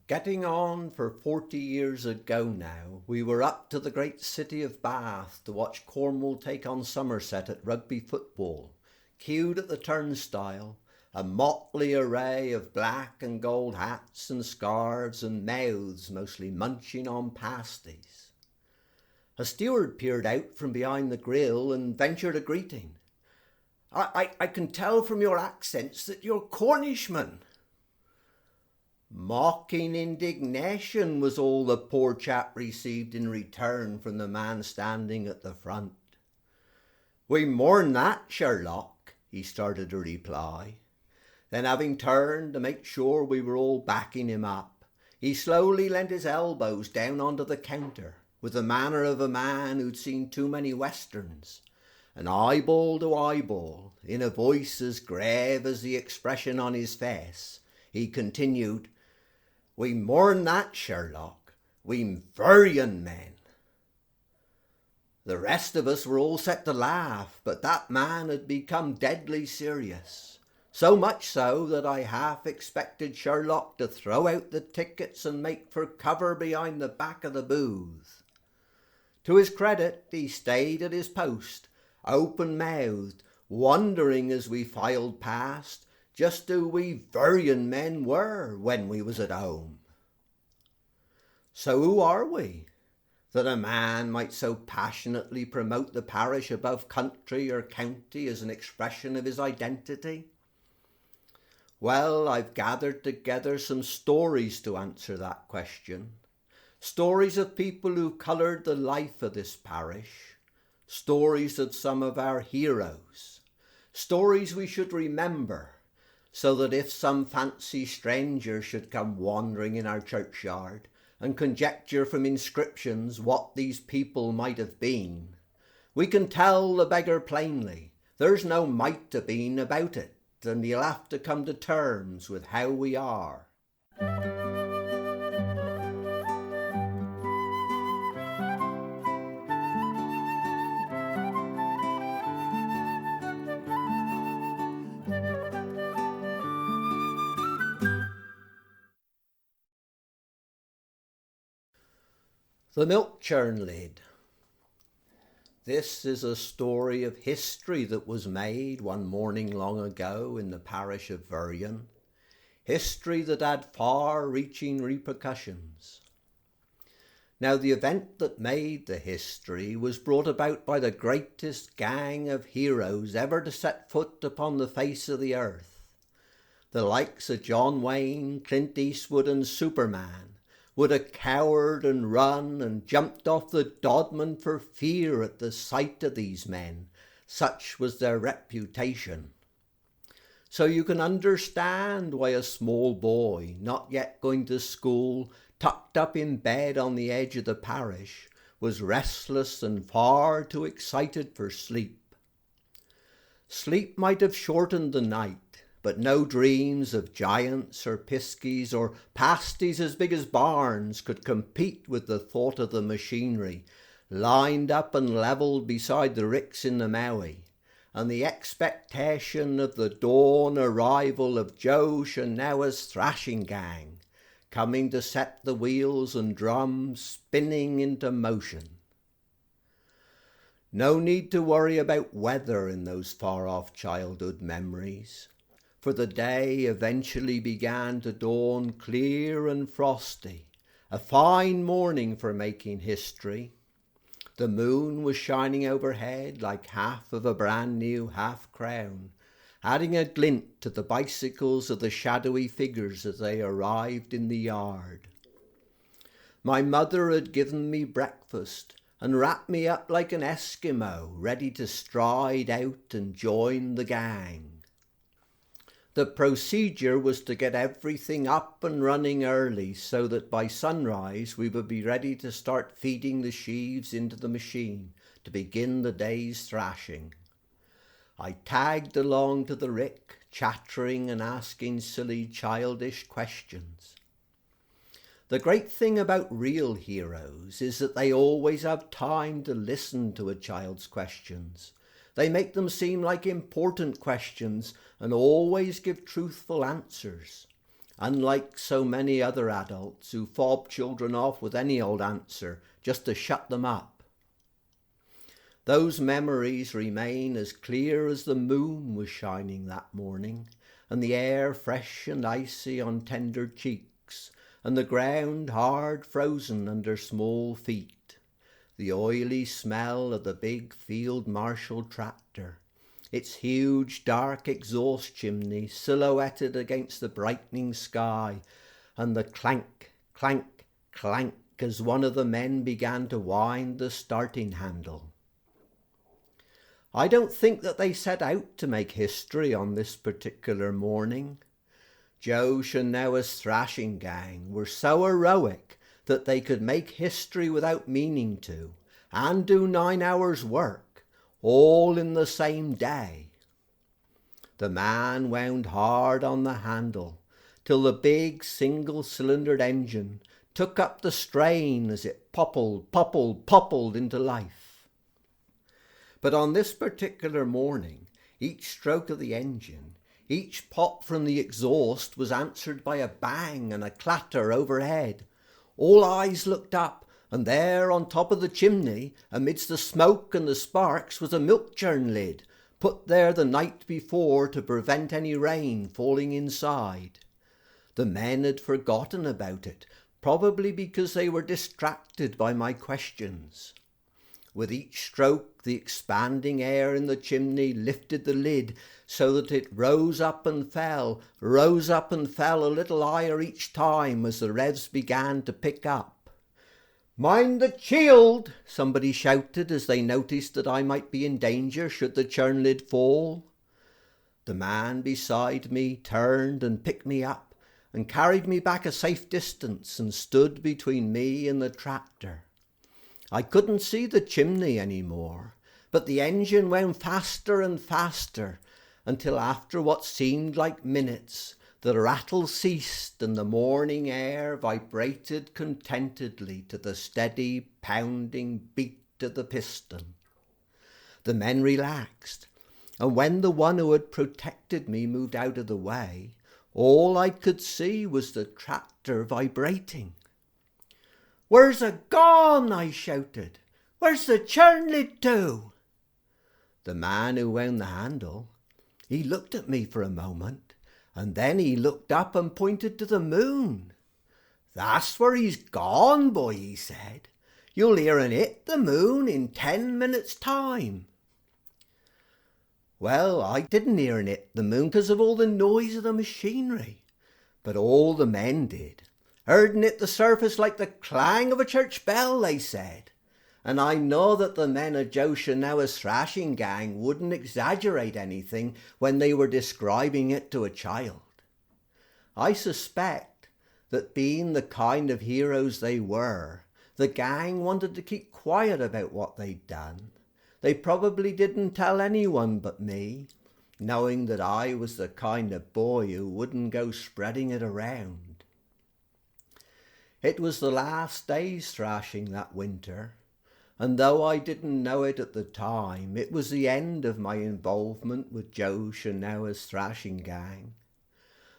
Getting on for 40 years ago now, we were up to the great city of Bath to watch Cornwall take on Somerset at rugby football, queued at the turnstile, a motley array of black and gold hats and scarves and mouths mostly munching on pasties. A steward peered out from behind the grill and ventured a greeting. I can tell from your accents that you're Cornishmen." Mocking indignation was all the poor chap received in return from the man standing at the front. "We mourn that, Sherlock," he started to reply. Then, having turned to make sure we were all backing him up, he slowly leant his elbows down onto the counter with the manner of a man who'd seen too many westerns, and eyeball to eyeball, in a voice as grave as the expression on his face, he continued, "We mourn that, Sherlock. We Veryan men." The rest of us were all set to laugh, but that man had become deadly serious. So much so that I half expected Sherlock to throw out the tickets and make for cover behind the back of the booth. To his credit, he stayed at his post, open-mouthed, wondering as we filed past just who we Veryan men were when we was at home. So who are we, that a man might so passionately promote the parish above country or county as an expression of his identity? Well, I've gathered together some stories to answer that question. Stories of people who coloured the life of this parish. Stories of some of our heroes. Stories we should remember, so that if some fancy stranger should come wandering in our churchyard and conjecture from inscriptions what these people might have been, we can tell the beggar plainly there's no might have been about it, and he'll have to come to terms with how we are. The Milk Churn lid. This is a story of history that was made one morning long ago in the parish of Veryan. History that had far-reaching repercussions. Now, the event that made the history was brought about by the greatest gang of heroes ever to set foot upon the face of the earth. The likes of John Wayne, Clint Eastwood and Superman would have cowered and run and jumped off the Dodman for fear at the sight of these men. Such was their reputation. So you can understand why a small boy, not yet going to school, tucked up in bed on the edge of the parish, was restless and far too excited for sleep. Sleep might have shortened the night, but no dreams of giants or piskies or pasties as big as barns could compete with the thought of the machinery lined up and levelled beside the ricks in the Maui, and the expectation of the dawn arrival of Joe Shanawa's thrashing gang, coming to set the wheels and drums spinning into motion. No need to worry about weather in those far-off childhood memories, for the day eventually began to dawn clear and frosty, a fine morning for making history. The moon was shining overhead like half of a brand new half-crown, adding a glint to the bicycles of the shadowy figures as they arrived in the yard. My mother had given me breakfast and wrapped me up like an Eskimo, ready to stride out and join the gang. The procedure was to get everything up and running early so that by sunrise we would be ready to start feeding the sheaves into the machine to begin the day's thrashing. I tagged along to the rick, chattering and asking silly childish questions. The great thing about real heroes is that they always have time to listen to a child's questions. They make them seem like important questions and always give truthful answers. unlike so many other adults who fob children off with any old answer just to shut them up. Those memories remain as clear as the moon was shining that morning, and the air fresh and icy on tender cheeks, and the ground hard frozen under small feet, the oily smell of the big Field Marshal tractor, its huge dark exhaust chimney silhouetted against the brightening sky, and the clank, clank, clank as one of the men began to wind the starting handle. I don't think that they set out to make history on this particular morning. Joe Chanel's thrashing gang were so heroic that they could make history without meaning to, and do 9 hours' work, all in the same day. The man wound hard on the handle till the big single-cylindered engine took up the strain as it poppled into life. But on this particular morning, each stroke of the engine, each pop from the exhaust was answered by a bang and a clatter overhead. All eyes looked up, and there on top of the chimney, amidst the smoke and the sparks, was a milk churn lid, put there the night before to prevent any rain falling inside. The men had forgotten about it, probably because they were distracted by my questions. With each stroke, the expanding air in the chimney lifted the lid so that it rose up and fell a little higher each time as the revs began to pick up. "Mind the shield!" somebody shouted as they noticed that I might be in danger should the churn lid fall. The man beside me turned and picked me up and carried me back a safe distance and stood between me and the tractor. I couldn't see the chimney any more, but the engine went faster and faster until after what seemed like minutes, the rattle ceased and the morning air vibrated contentedly to the steady pounding beat of the piston. The men relaxed, and when the one who had protected me moved out of the way, all I could see was the tractor vibrating. "Where's it gone?" I shouted. "Where's the churn lid to?" The man who wound the handle, he looked at me for a moment, and then he looked up and pointed to the moon. "That's where he's gone, boy," he said. "You'll hear un hit the moon in 10 minutes' time." Well, I didn't hear un hit the moon because of all the noise of the machinery, but all the men did. "Heard un hit the surface like the clang of a church bell," they said. And I know that the men of Joe Chanel's thrashing gang wouldn't exaggerate anything when they were describing it to a child. I suspect that being the kind of heroes they were, the gang wanted to keep quiet about what they'd done. They probably didn't tell anyone but me, knowing that I was the kind of boy who wouldn't go spreading it around. It was the last day's thrashing that winter, and though I didn't know it at the time, it was the end of my involvement with Joe Chanel's thrashing gang.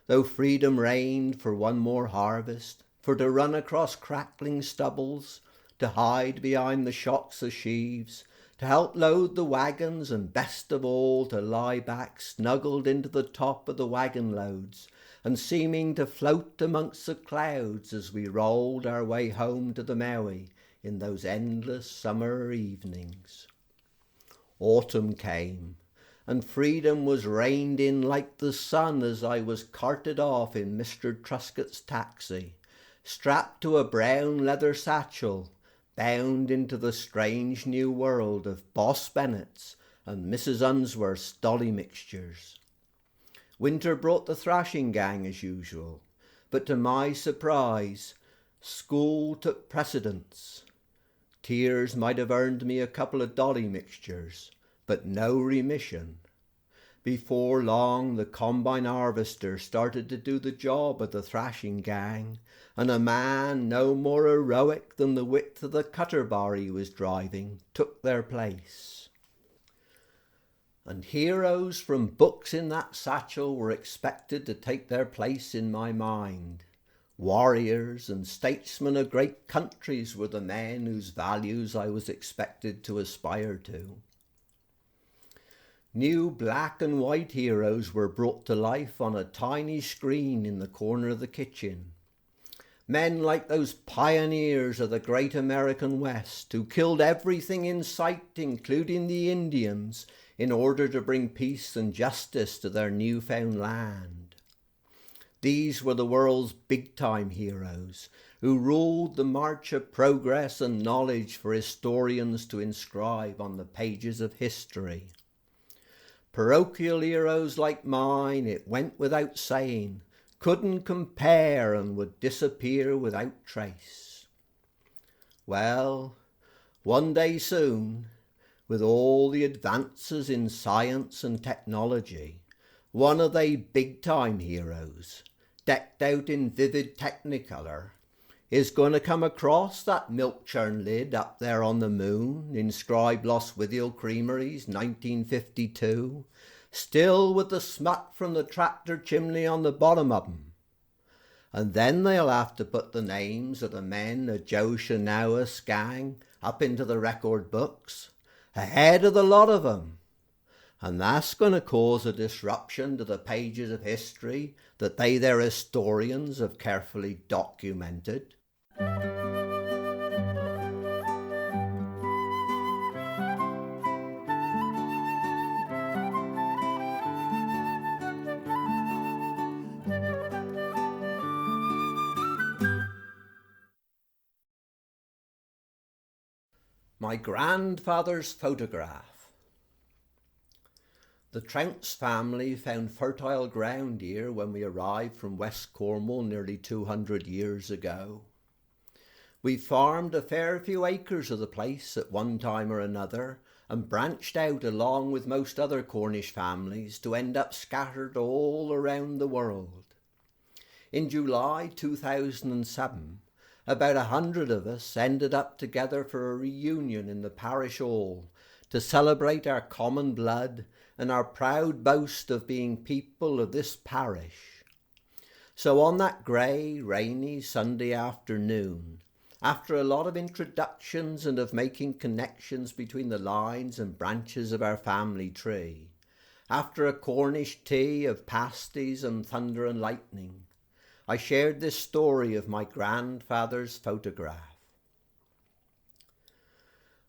Though freedom reigned for one more harvest, for to run across crackling stubbles, to hide behind the shocks of sheaves, to help load the wagons, and best of all to lie back snuggled into the top of the wagon loads, and seeming to float amongst the clouds as we rolled our way home to the Maui in those endless summer evenings. Autumn came, and freedom was reined in like the sun as I was carted off in Mr. Truscott's taxi, strapped to a brown leather satchel, bound into the strange new world of Boss Bennett's and Mrs. Unsworth's dolly mixtures. Winter brought the thrashing gang as usual, but to my surprise, school took precedence. Tears might have earned me a couple of dolly mixtures, but no remission. Before long, the combine harvester started to do the job of the thrashing gang, and a man no more heroic than the width of the cutter bar he was driving took their place. and heroes from books in that satchel were expected to take their place in my mind. Warriors and statesmen of great countries were the men whose values I was expected to aspire to. New black and white heroes were brought to life on a tiny screen in the corner of the kitchen. Men like those pioneers of the great American West who killed everything in sight, including the Indians, in order to bring peace and justice to their newfound land. These were the world's big-time heroes who ruled the march of progress and knowledge for historians to inscribe on the pages of history. Parochial heroes like mine, it went without saying, couldn't compare and would disappear without trace. Well, one day soon, with all the advances in science and technology, one of they big-time heroes, decked out in vivid technicolor, is going to come across that milk churn lid up there on the moon, inscribed Lostwithiel Creameries, 1952, still with the smut from the tractor chimney on the bottom of 'em. And then they'll have to put the names of the men of Joe Shenaua's gang up into the record books, ahead of the lot of 'em. And that's going to cause a disruption to the pages of history that they, their historians, have carefully documented. My grandfather's photograph. The Trounce family found fertile ground here when we arrived from West Cornwall nearly 200 years ago. We farmed a fair few acres of the place at one time or another and branched out along with most other Cornish families to end up scattered all around the world. In July 2007, about 100 of us ended up together for a reunion in the parish hall to celebrate our common blood and our proud boast of being people of this parish. So on that grey, rainy Sunday afternoon, after a lot of introductions and of making connections between the lines and branches of our family tree, after a Cornish tea of pasties and thunder and lightning, I shared this story of my grandfather's photograph.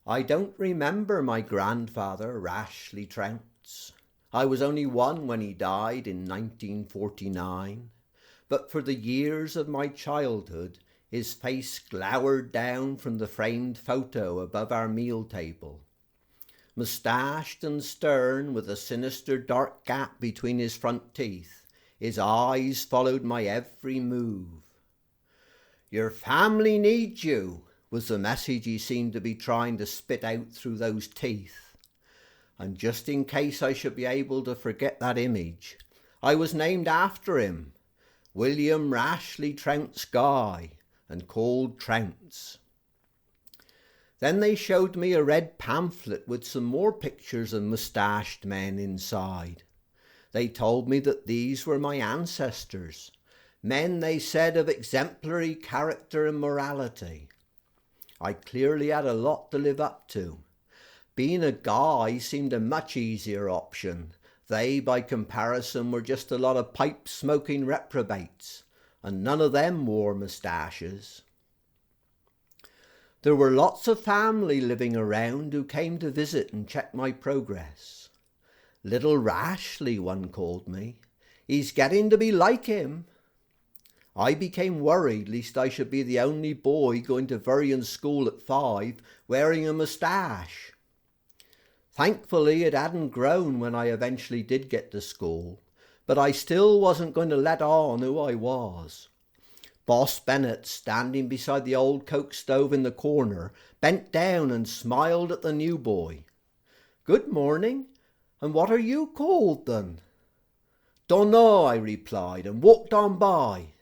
I don't remember my grandfather, Rashleigh Trounce. I was only one when he died in 1949, but for the years of my childhood, his face glowered down from the framed photo above our meal table. Moustached and stern, with a sinister dark gap between his front teeth, his eyes followed my every move. "Your family needs you," was the message he seemed to be trying to spit out through those teeth. And just in case I should be able to forget that image, I was named after him, William Rashleigh Trounce Guy, and called Trounce. Then they showed me a red pamphlet with some more pictures of moustached men inside. They told me that these were my ancestors, men, they said, of exemplary character and morality. I clearly had a lot to live up to. Being a guy seemed a much easier option. They, by comparison, were just a lot of pipe-smoking reprobates, and none of them wore moustaches. There were lots of family living around who came to visit and check my progress. Little Rashleigh, one called me. He's getting to be like him. I became worried lest I should be the only boy going to Veryan school at 5 wearing a moustache. Thankfully it hadn't grown when I eventually did get to school, but I still wasn't going to let on who I was. Boss Bennett, standing beside the old coke stove in the corner, bent down and smiled at the new boy. "Good morning, and what are you called then?" "Dunno," I replied, and walked on by.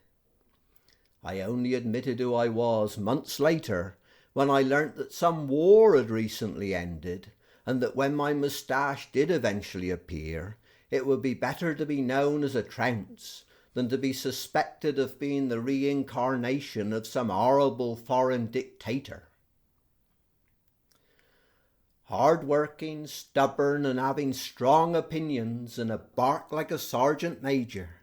I only admitted who I was months later, when I learnt that some war had recently ended, and that when my moustache did eventually appear, it would be better to be known as a Trounce than to be suspected of being the reincarnation of some horrible foreign dictator. Hard-working, stubborn, and having strong opinions and a bark like a sergeant major.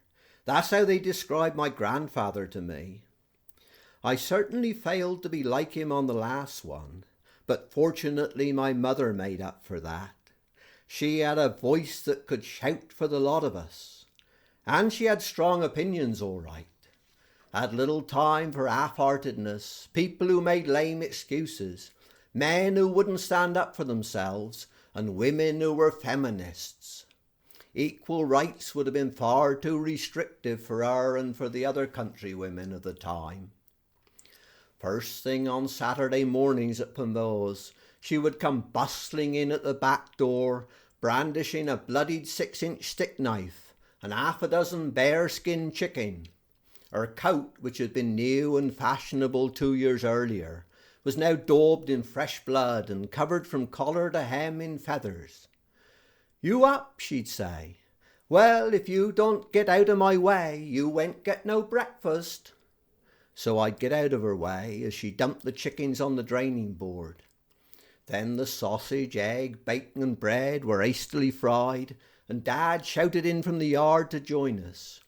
That's how they described my grandfather to me. I certainly failed to be like him on the last one, but fortunately my mother made up for that. She had a voice that could shout for the lot of us. And she had strong opinions, all right. Had little time for half-heartedness, people who made lame excuses, men who wouldn't stand up for themselves, and women who were feminists. Equal rights would have been far too restrictive for her and for the other countrywomen of the time. First thing on Saturday mornings at Pomoz, she would come bustling in at the back door, brandishing a bloodied 6-inch stick knife and half a dozen bearskin chicken. Her coat, which had been new and fashionable 2 years earlier, was now daubed in fresh blood and covered from collar to hem in feathers. "You up?" she'd say. "Well, if you don't get out of my way, you won't get no breakfast." So I'd get out of her way as she dumped the chickens on the draining board. Then the sausage, egg, bacon and bread were hastily fried, and Dad shouted in from the yard to join us.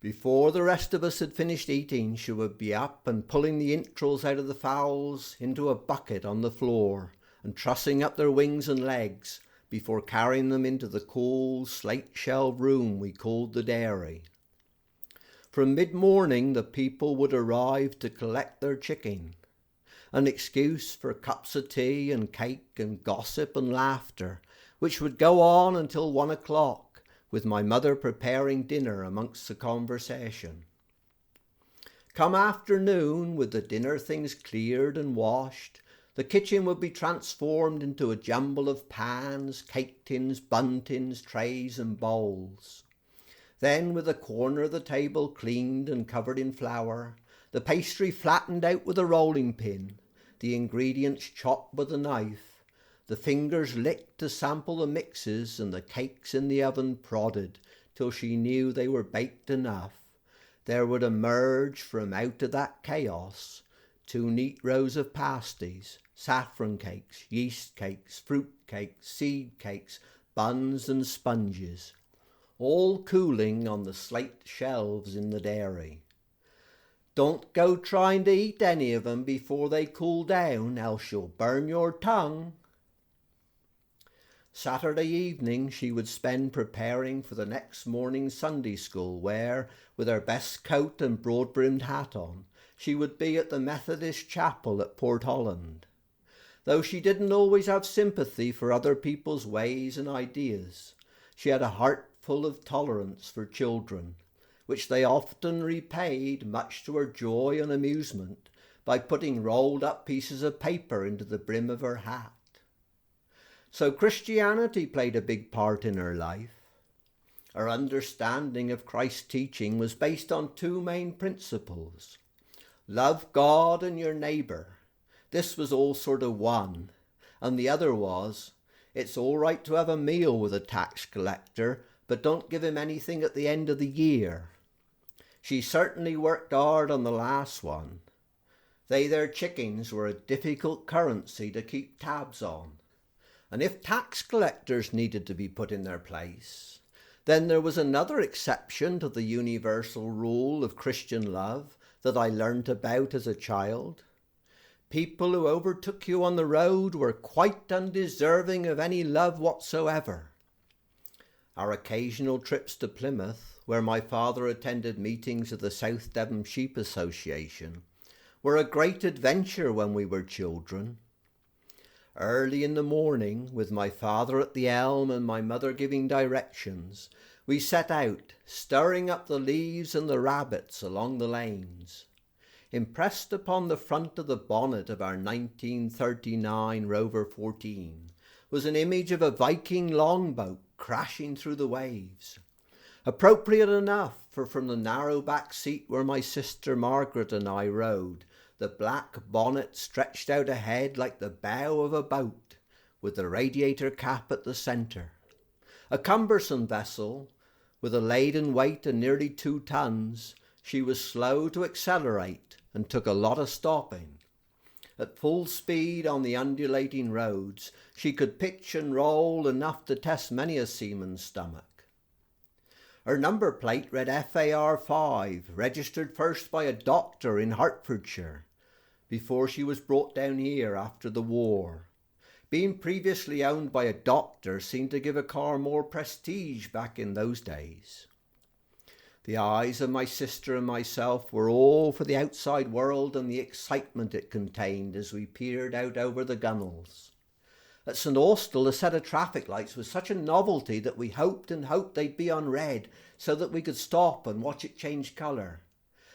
Before the rest of us had finished eating, she would be up and pulling the entrails out of the fowls into a bucket on the floor and trussing up their wings and legs before carrying them into the cool, slate-shelved room we called the dairy. From mid-morning the people would arrive to collect their chicken, an excuse for cups of tea and cake and gossip and laughter, which would go on until 1 o'clock, with my mother preparing dinner amongst the conversation. Come afternoon, with the dinner things cleared and washed, the kitchen would be transformed into a jumble of pans, cake tins, bun tins, trays and bowls. Then, with a corner of the table cleaned and covered in flour, the pastry flattened out with a rolling pin, the ingredients chopped with a knife, the fingers licked to sample the mixes, and the cakes in the oven prodded till she knew they were baked enough, there would emerge from out of that chaos 2 neat rows of pasties, saffron cakes, yeast cakes, fruit cakes, seed cakes, buns and sponges, all cooling on the slate shelves in the dairy. Don't go trying to eat any of them before they cool down, else you'll burn your tongue. Saturday evening she would spend preparing for the next morning's Sunday school, where, with her best coat and broad-brimmed hat on, she would be at the Methodist chapel at Port Holland. Though she didn't always have sympathy for other people's ways and ideas, she had a heart full of tolerance for children, which they often repaid, much to her joy and amusement, by putting rolled-up pieces of paper into the brim of her hat. So Christianity played a big part in her life. Her understanding of Christ's teaching was based on 2 main principles. Love God and your neighbour. This was all sort of one. And the other was, it's all right to have a meal with a tax collector, but don't give him anything at the end of the year. She certainly worked hard on the last one. They their chickens were a difficult currency to keep tabs on. And if tax collectors needed to be put in their place, then there was another exception to the universal rule of Christian love that I learnt about as a child. People who overtook you on the road were quite undeserving of any love whatsoever. Our occasional trips to Plymouth, where my father attended meetings of the South Devon Sheep Association, were a great adventure when we were children. Early in the morning, with my father at the helm and my mother giving directions, we set out, stirring up the leaves and the rabbits along the lanes. Impressed upon the front of the bonnet of our 1939 Rover 14 was an image of a Viking longboat crashing through the waves. Appropriate enough, for from the narrow back seat where my sister Margaret and I rode, the black bonnet stretched out ahead like the bow of a boat, with the radiator cap at the centre. A cumbersome vessel, with a laden weight of nearly 2 tons, she was slow to accelerate and took a lot of stopping. At full speed on the undulating roads, she could pitch and roll enough to test many a seaman's stomach. Her number plate read FAR5, registered first by a doctor in Hertfordshire, before she was brought down here after the war. Being previously owned by a doctor seemed to give a car more prestige back in those days. The eyes of my sister and myself were all for the outside world and the excitement it contained as we peered out over the gunwales. At St Austell, a set of traffic lights was such a novelty that we hoped and hoped they'd be on red so that we could stop and watch it change colour.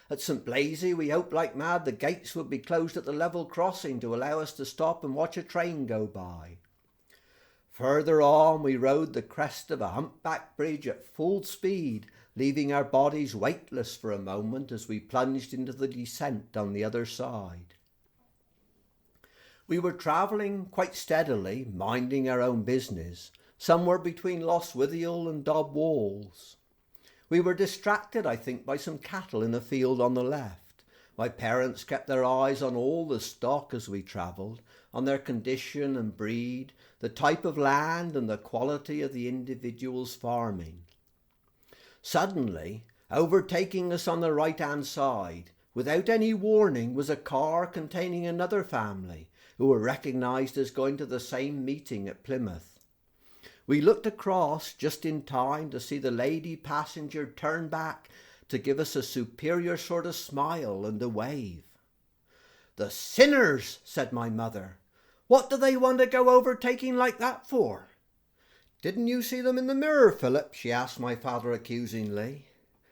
At St Blaise, we hoped like mad the gates would be closed at the level crossing to allow us to stop and watch a train go by. Further on, we rode the crest of a humpback bridge at full speed, leaving our bodies weightless for a moment as we plunged into the descent on the other side. We were travelling quite steadily, minding our own business, somewhere between Lostwithiel and Dob Walls. We were distracted, I think, by some cattle in a field on the left. My parents kept their eyes on all the stock as we travelled, on their condition and breed, the type of land and the quality of the individuals farming. Suddenly, overtaking us on the right-hand side, without any warning, was a car containing another family who were recognised as going to the same meeting at Plymouth. We looked across just in time to see the lady passenger turn back to give us a superior sort of smile and a wave. "The sinners," said my mother. "What do they want to go overtaking like that for?" "Didn't you see them in the mirror, Philip?" she asked my father accusingly.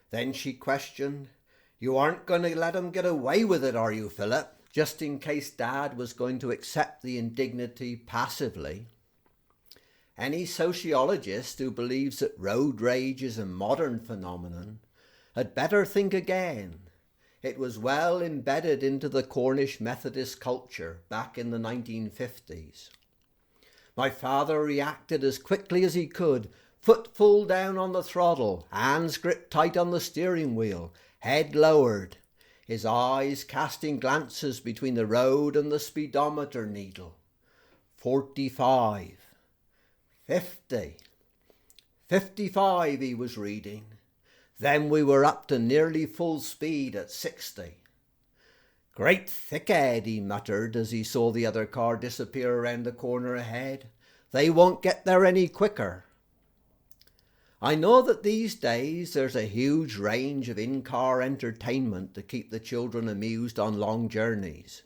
Then she questioned, "You aren't going to let 'em get away with it, are you, Philip?" Just in case Dad was going to accept the indignity passively. Any sociologist who believes that road rage is a modern phenomenon had better think again. It was well embedded into the Cornish Methodist culture back in the 1950s. My father reacted as quickly as he could, foot full down on the throttle, hands gripped tight on the steering wheel, head lowered, his eyes casting glances between the road and the speedometer needle. 45, 50, 55 he was reading. Then we were up to nearly full speed at 60. "Great thickhead," he muttered as he saw the other car disappear around the corner ahead. "They won't get there any quicker." I know that these days there's a huge range of in-car entertainment to keep the children amused on long journeys,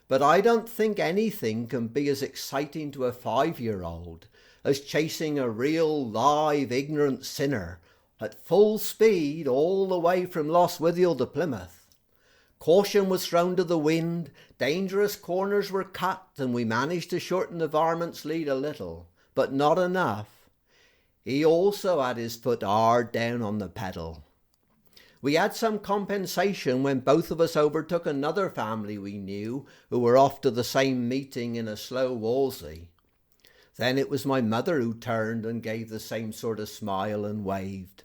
but I don't think anything can be as exciting to a 5-year-old as chasing a real, live, ignorant sinner at full speed all the way from Lostwithiel to Plymouth. Caution was thrown to the wind, dangerous corners were cut, and we managed to shorten the varmint's lead a little, but not enough. He also had his foot hard down on the pedal. We had some compensation when both of us overtook another family we knew who were off to the same meeting in a slow Wolsey. Then it was my mother who turned and gave the same sort of smile and waved.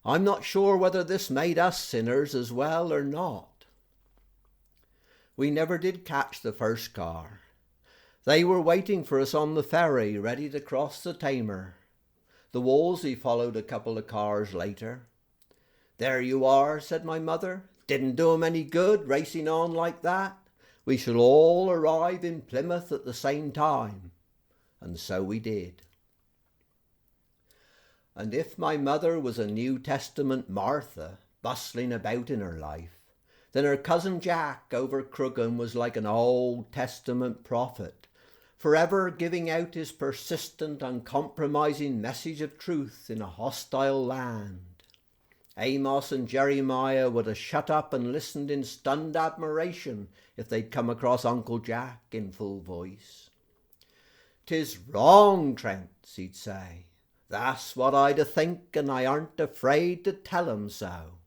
I'm not sure whether this made us sinners as well or not. We never did catch the first car. They were waiting for us on the ferry, ready to cross the Tamer. The Wolsey followed a couple of cars later. "There you are," said my mother. "Didn't do 'em any good, racing on like that. We shall all arrive in Plymouth at the same time." And so we did. And if my mother was a New Testament Martha, bustling about in her life, then her cousin Jack over Cruggan was like an Old Testament prophet, forever giving out his persistent, uncompromising message of truth in a hostile land. Amos and Jeremiah would have shut up and listened in stunned admiration if they'd come across Uncle Jack in full voice. "'Tis wrong, Trounce," he'd say. "That's what I'd a think, and I aren't afraid to tell 'em so."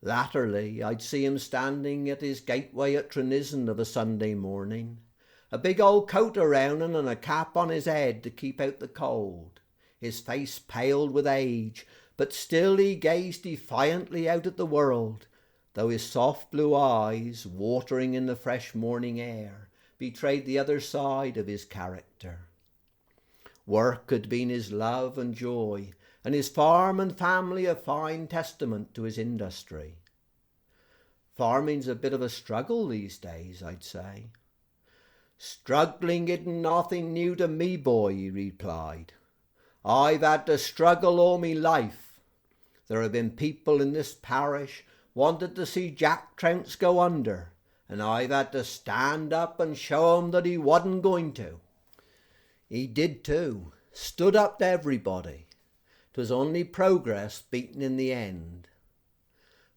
Latterly, I'd see him standing at his gateway at Trinizon of a Sunday morning, a big old coat around him and a cap on his head to keep out the cold. His face paled with age, but still he gazed defiantly out at the world, though his soft blue eyes, watering in the fresh morning air, betrayed the other side of his character. Work had been his love and joy, and his farm and family a fine testament to his industry. Farming's a bit of a struggle these days, I'd say. Struggling isn't nothing new to me, boy, he replied. I've had to struggle all me life. There have been people in this parish wanted to see Jack Trounce go under, and I've had to stand up and show 'em that he wasn't going to. He did too, stood up to everybody. 'Twas only progress beaten in the end.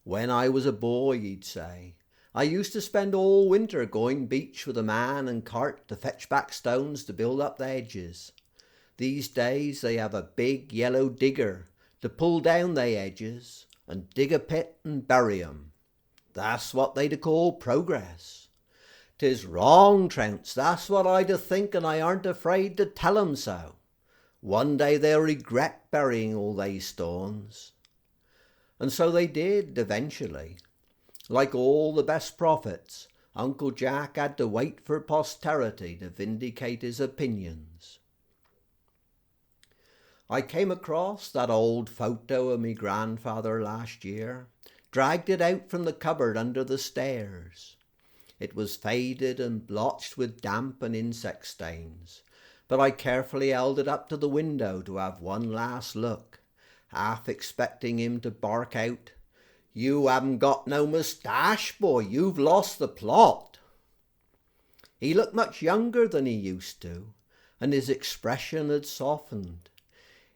When I was a boy, he'd say, I used to spend all winter going beach with a man and cart to fetch back stones to build up the hedges. These days they have a big yellow digger to pull down they hedges and dig a pit and bury 'em. That's what they'd call progress. 'Tis wrong, Trounce, that's what I'd a think, and I aren't afraid to tell 'em so. One day they'll regret burying all they stones. And so they did eventually. Like all the best prophets, Uncle Jack had to wait for posterity to vindicate his opinions. I came across that old photo of me grandfather last year, dragged it out from the cupboard under the stairs. It was faded and blotched with damp and insect stains, but I carefully held it up to the window to have one last look, half expecting him to bark out, "You haven't got no moustache, boy, you've lost the plot." He looked much younger than he used to, and his expression had softened.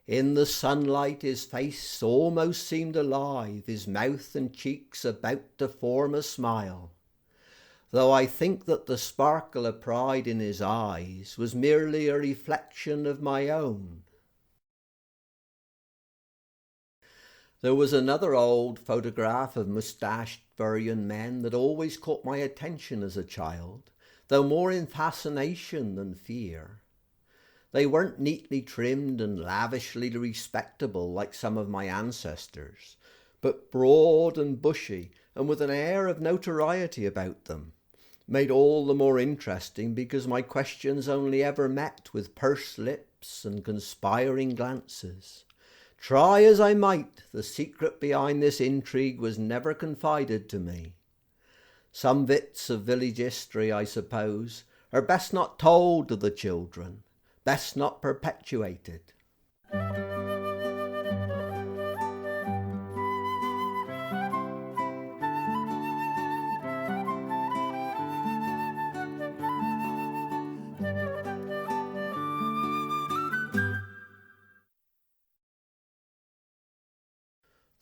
In the sunlight his face almost seemed alive, his mouth and cheeks about to form a smile, though I think that the sparkle of pride in his eyes was merely a reflection of my own. There was another old photograph of moustached Veryan men that always caught my attention as a child, though more in fascination than fear. They weren't neatly trimmed and lavishly respectable like some of my ancestors, but broad and bushy and with an air of notoriety about them, made all the more interesting because my questions only ever met with pursed lips and conspiring glances. Try as I might, the secret behind this intrigue was never confided to me. Some bits of village history, I suppose, are best not told to the children, best not perpetuated.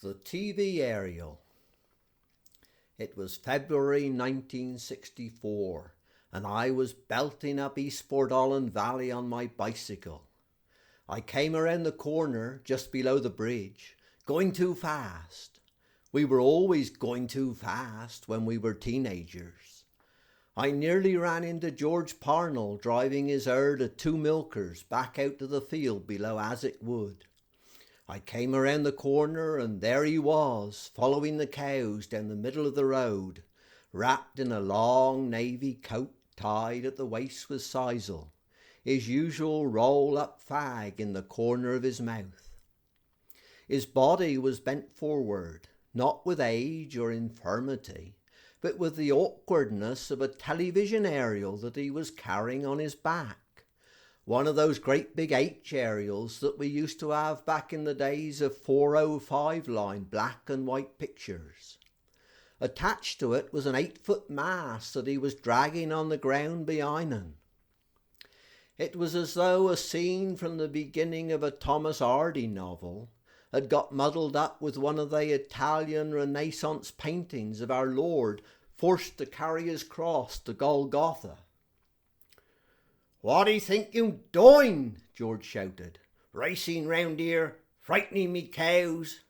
The TV aerial. It was February 1964, and I was belting up East Portholland Valley on my bicycle. I came around the corner just below the bridge, going too fast. We were always going too fast when we were teenagers. I nearly ran into George Parnell driving his herd of 2 milkers back out to the field below Azwick Wood. I came around the corner and there he was, following the cows down the middle of the road, wrapped in a long navy coat tied at the waist with sisal, his usual roll-up fag in the corner of his mouth. His body was bent forward, not with age or infirmity, but with the awkwardness of a television aerial that he was carrying on his back. One of those great big H aerials that we used to have back in the days of 405 line black and white pictures. Attached to it was an 8-foot mast that he was dragging on the ground behind him. It was as though a scene from the beginning of a Thomas Hardy novel had got muddled up with one of the Italian Renaissance paintings of our Lord forced to carry his cross to Golgotha. "What do you think you're doing?" George shouted. "Racing round here, frightening me cows.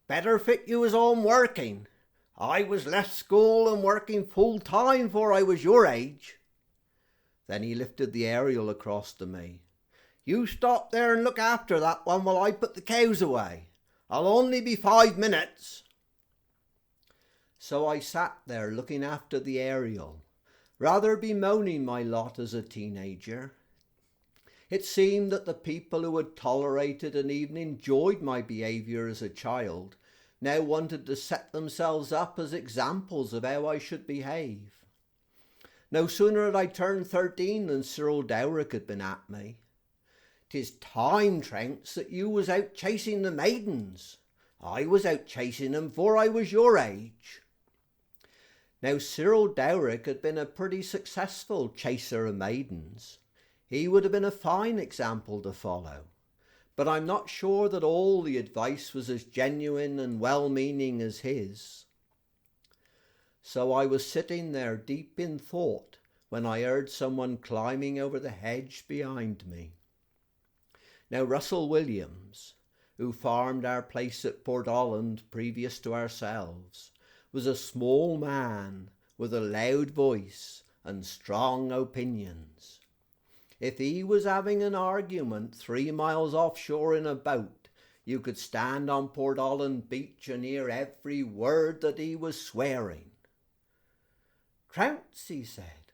Better fit you was home working. I was left school and working full time 'fore I was your age." Then he lifted the aerial across to me. "You stop there and look after that one while I put the cows away. I'll only be 5 minutes." So I sat there looking after the aerial, rather bemoaning my lot as a teenager. It seemed that the people who had tolerated and even enjoyed my behaviour as a child now wanted to set themselves up as examples of how I should behave. No sooner had I turned 13 than Cyril Dowrick had been at me. "'Tis time, Trounce, that you was out chasing the maidens. I was out chasing them before I was your age." Now Cyril Dowrick had been a pretty successful chaser of maidens. He would have been a fine example to follow. But I'm not sure that all the advice was as genuine and well-meaning as his. So I was sitting there deep in thought when I heard someone climbing over the hedge behind me. Now Russell Williams, who farmed our place at Portholland previous to ourselves, was a small man with a loud voice and strong opinions. If he was having an argument 3 miles offshore in a boat, you could stand on Portholland beach and hear every word that he was swearing. "Trounce," he said,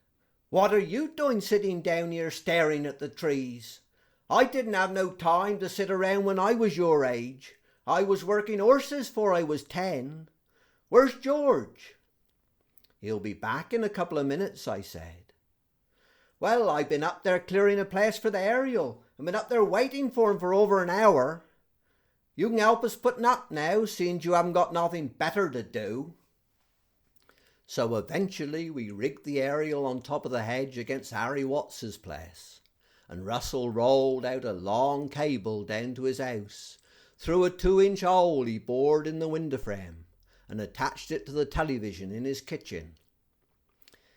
"what are you doing sitting down here staring at the trees? I didn't have no time to sit around when I was your age. I was working horses 'fore I was 10. Where's George?" "He'll be back in a couple of minutes," I said. "Well, I've been up there clearing a place for the aerial, and been up there waiting for him for over an hour. You can help us putting up now, seeing you haven't got nothing better to do." So eventually we rigged the aerial on top of the hedge against Arry Watts's place, and Russell rolled out a long cable down to his house, through a 2-inch hole he bored in the window frame, and attached it to the television in his kitchen.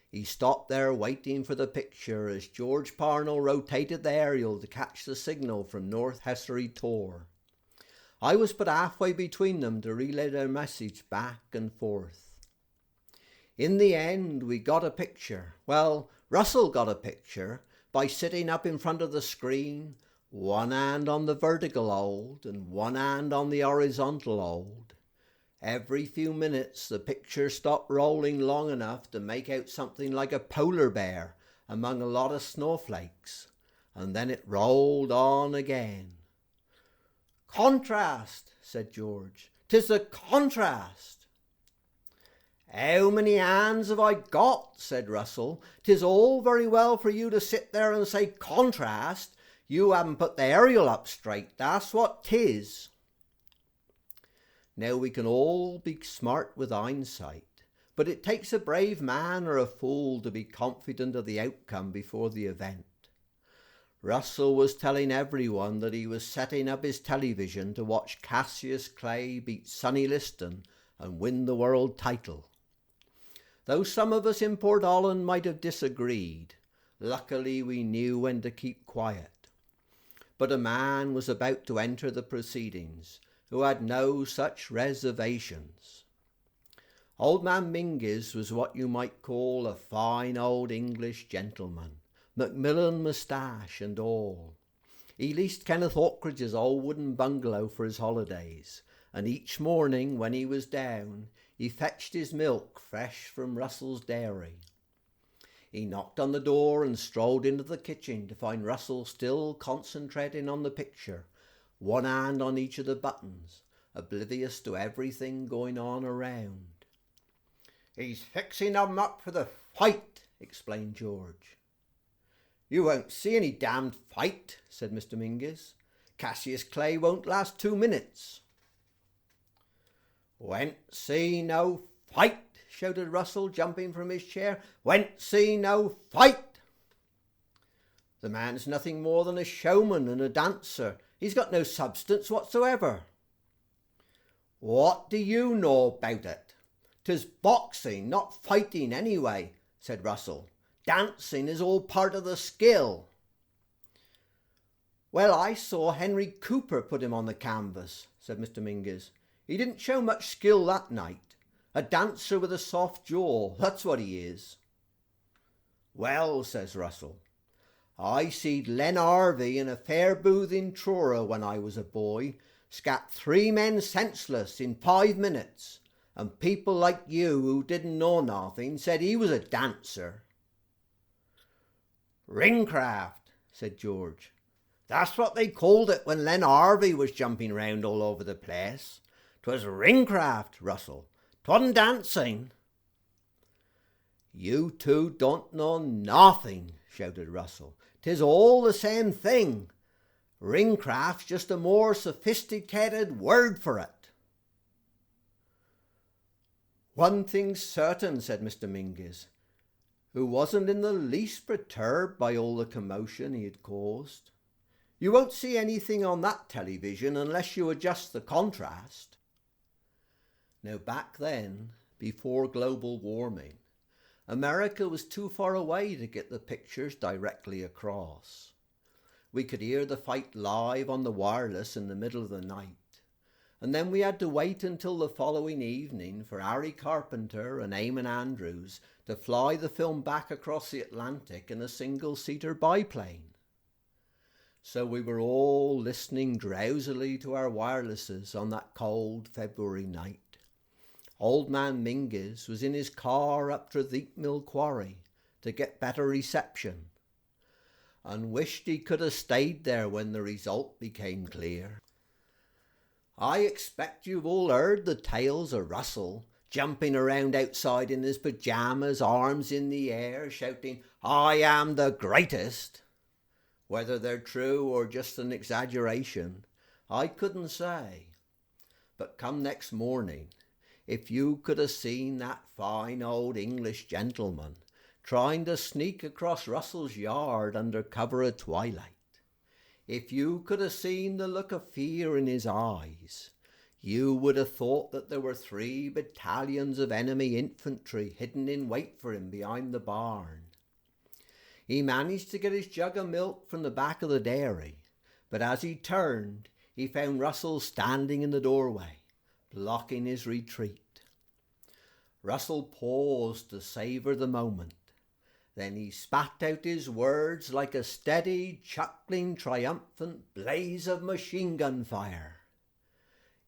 He stopped there waiting for the picture as George Parnell rotated the aerial to catch the signal from North Hessery Tor. I was put halfway between them to relay their message back and forth. In the end, we got a picture. Well, Russell got a picture by sitting up in front of the screen, one hand on the vertical hold and one hand on the horizontal hold. Every few minutes the picture stopped rolling long enough to make out something like a polar bear among a lot of snowflakes, and then it rolled on again. "Contrast," said George. "'Tis a contrast." "How many hands have I got?" said Russell. "'Tis all very well for you to sit there and say contrast. You haven't put the aerial up straight, that's what 'tis." Now we can all be smart with hindsight, but it takes a brave man or a fool to be confident of the outcome before the event. Russell was telling everyone that he was setting up his television to watch Cassius Clay beat Sonny Liston and win the world title. Though some of us in Portholland might have disagreed, luckily we knew when to keep quiet. But a man was about to enter the proceedings who had no such reservations. Old man Mingus was what you might call a fine old English gentleman, Macmillan moustache and all. He leased Kenneth Hawkridge's old wooden bungalow for his holidays, and each morning when he was down, he fetched his milk fresh from Russell's dairy. He knocked on the door and strolled into the kitchen to find Russell still concentrating on the picture, one hand on each of the buttons, oblivious to everything going on around. "He's fixing them up for the fight," explained George. "You won't see any damned fight," said Mr. Mingus. "Cassius Clay won't last 2 minutes." "Won't see no fight," shouted Russell, jumping from his chair. "Won't see no fight. The man's nothing more than a showman and a dancer. He's got no substance whatsoever." "What do you know about it? 'Tis boxing, not fighting anyway," said Russell. "Dancing is all part of the skill." "Well, I saw Henry Cooper put him on the canvas," said Mr. Mingus. "He didn't show much skill that night. A dancer with a soft jaw, that's what he is." "Well," says Russell, I seed Len Harvey in a fair booth in Truro when I was a boy, scat 3 men senseless in 5 minutes, and people like you who didn't know nothing said he was a dancer." "Ringcraft," said George. "That's what they called it when Len Harvey was jumping round all over the place. 'Twas ringcraft, Russell. 'Twasn't dancing." "You two don't know nothing," shouted Russell. "'Tis all the same thing. Ringcraft's just a more sophisticated word for it." "One thing's certain," said Mr. Mingus, who wasn't in the least perturbed by all the commotion he had caused. "You won't see anything on that television unless you adjust the contrast." Now back then, before global warming, America was too far away to get the pictures directly across. We could hear the fight live on the wireless in the middle of the night, and then we had to wait until the following evening for Harry Carpenter and Eamon Andrews to fly the film back across the Atlantic in a single-seater biplane. So we were all listening drowsily to our wirelesses on that cold February night. Old man Mingus was in his car up to the Mill Quarry to get better reception, and wished he could have stayed there when the result became clear. I expect you've all heard the tales of Russell jumping around outside in his pyjamas, arms in the air, shouting, "I am the greatest." Whether they're true or just an exaggeration, I couldn't say. But come next morning, if you could have seen that fine old English gentleman trying to sneak across Russell's yard under cover of twilight, if you could have seen the look of fear in his eyes, you would have thought that there were 3 battalions of enemy infantry hidden in wait for him behind the barn. He managed to get his jug of milk from the back of the dairy, but as he turned, he found Russell standing in the doorway, blocking his retreat. Russell paused to savour the moment. Then he spat out his words like a steady, chuckling, triumphant blaze of machine gun fire.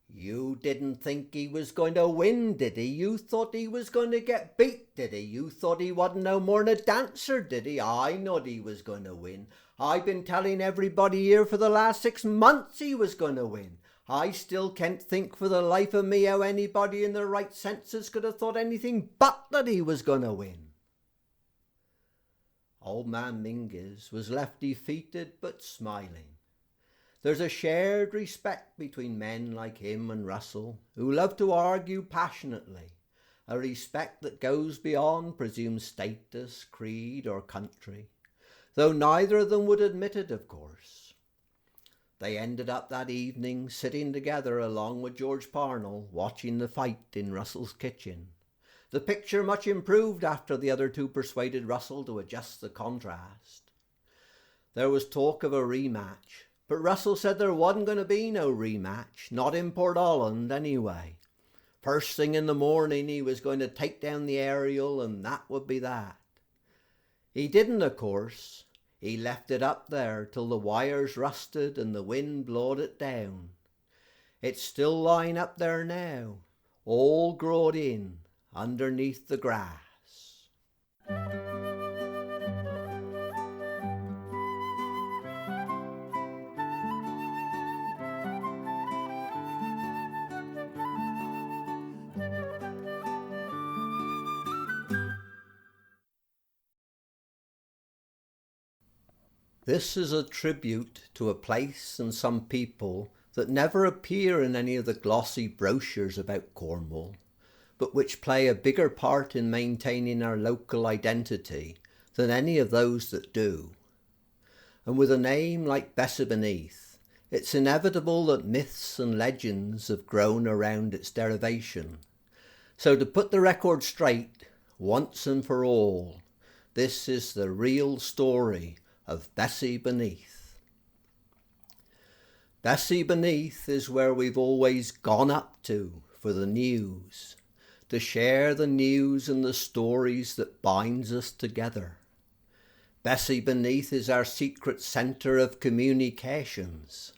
"You didn't think he was going to win, did he? You thought he was going to get beat, did he? You thought he wasn't no more'n a dancer, did he? I knowed he was going to win. I've been telling everybody here for the last 6 months he was going to win. I still can't think for the life of me how anybody in their right senses could have thought anything but that he was going to win." Old man Mingus was left defeated but smiling. There's a shared respect between men like him and Russell, who love to argue passionately, a respect that goes beyond presumed status, creed or country, though neither of them would admit it, of course. They ended up that evening sitting together along with George Parnell, watching the fight in Russell's kitchen. The picture much improved after the other two persuaded Russell to adjust the contrast. There was talk of a rematch, but Russell said there wasn't going to be no rematch, not in Port Holland anyway. First thing in the morning he was going to take down the aerial and that would be that. He didn't, of course. He left it up there till the wires rusted and the wind blowed it down. It's still lying up there now, all growed in underneath the grass. This is a tribute to a place and some people that never appear in any of the glossy brochures about Cornwall, but which play a bigger part in maintaining our local identity than any of those that do. And with a name like Bessie beneath, it's inevitable that myths and legends have grown around its derivation. So to put the record straight, once and for all, this is the real story of Bessie beneath. Bessie beneath is where we've always gone up to for the news, to share the news and the stories that binds us together. Bessie beneath is our secret centre of communications.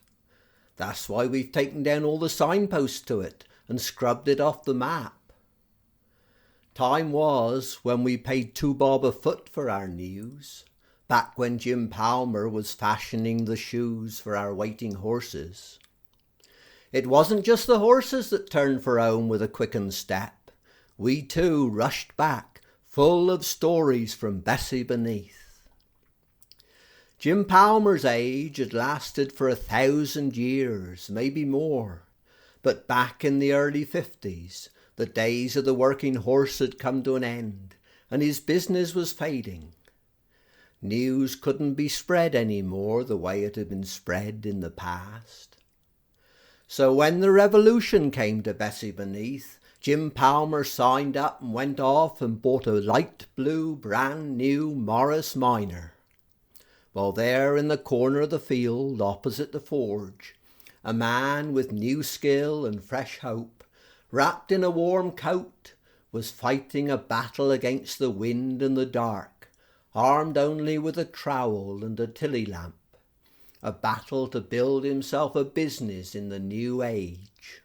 That's why we've taken down all the signposts to it and scrubbed it off the map. Time was when we paid 2 bob a foot for our news, back when Jim Palmer was fashioning the shoes for our waiting horses. It wasn't just the horses that turned for home with a quickened step. We too rushed back, full of stories from Bessie beneath. Jim Palmer's age had lasted for 1,000 years, maybe more, but back in the early 50s, the days of the working horse had come to an end, and his business was fading. News couldn't be spread any more the way it had been spread in the past. So when the revolution came to Bessie beneath, Jim Palmer signed up and went off and bought a light blue brand new Morris Minor. While there in the corner of the field opposite the forge, a man with new skill and fresh hope, wrapped in a warm coat, was fighting a battle against the wind and the dark, armed only with a trowel and a tilly lamp, a battle to build himself a business in the new age.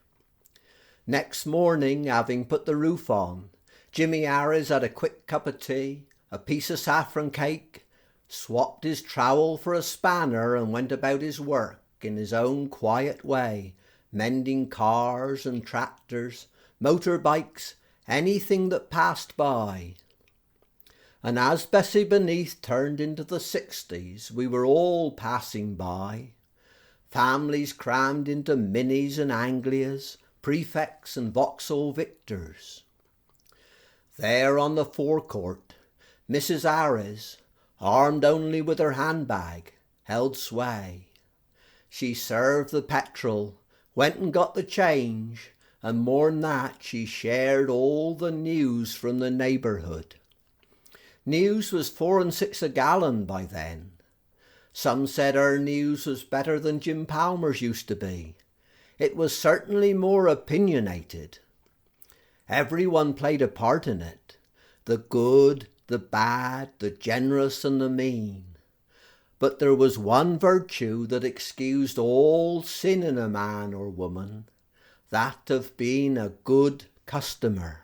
Next morning, having put the roof on, Jimmy Arry had a quick cup of tea, a piece of saffron cake, swapped his trowel for a spanner and went about his work in his own quiet way, mending cars and tractors, motorbikes, anything that passed by. And as Bessie beneath turned into the 60s, we were all passing by. Families crammed into Minis and Anglias, Prefects and Vauxhall Victors. There on the forecourt, Mrs. Arry's, armed only with her handbag, held sway. She served the petrol, went and got the change, and more'n that, she shared all the news from the neighbourhood. News was 4 and 6 a gallon by then. Some said her news was better than Jim Palmer's used to be. It was certainly more opinionated. Everyone played a part in it, the good, the bad, the generous and the mean. But there was one virtue that excused all sin in a man or woman, that of being a good customer.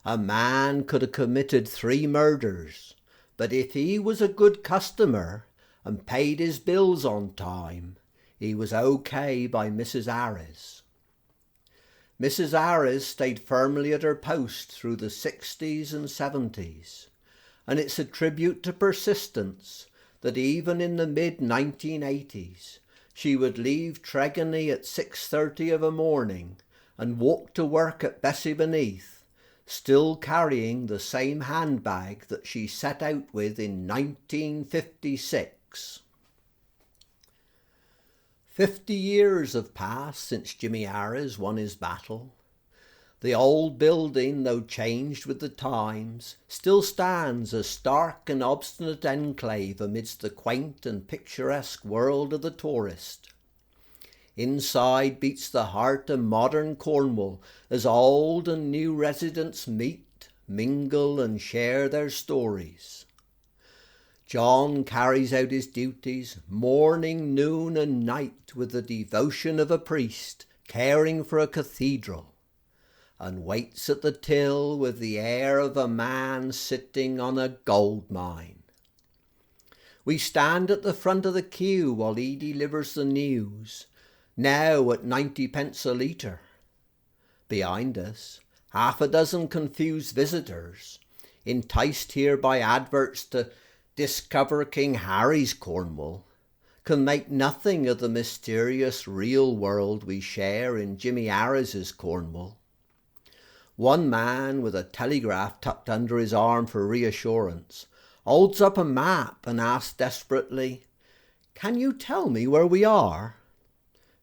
A man could have committed 3 murders, but if he was a good customer and paid his bills on time, he was okay by Mrs. Arry's. Mrs. Arry's stayed firmly at her post through the 60s and 70s, and it's a tribute to persistence that even in the mid-1980s she would leave Tregony at 6:30 of a morning and walk to work at Bessie beneath, still carrying the same handbag that she set out with in 1956. 50 years have passed since Jimmy Arry's won his battle. The old building, though changed with the times, still stands a stark and obstinate enclave amidst the quaint and picturesque world of the tourist. Inside beats the heart of modern Cornwall as old and new residents meet, mingle and share their stories. John carries out his duties morning, noon and night with the devotion of a priest caring for a cathedral, and waits at the till with the air of a man sitting on a gold mine. We stand at the front of the queue while he delivers the news, now at 90p a litre. Behind us, 6 confused visitors, enticed here by adverts to discover King Harry's Cornwall, can make nothing of the mysterious real world we share in Jimmy Arry's Cornwall. One man, with a telegraph tucked under his arm for reassurance, holds up a map and asks desperately, "Can you tell me where we are?"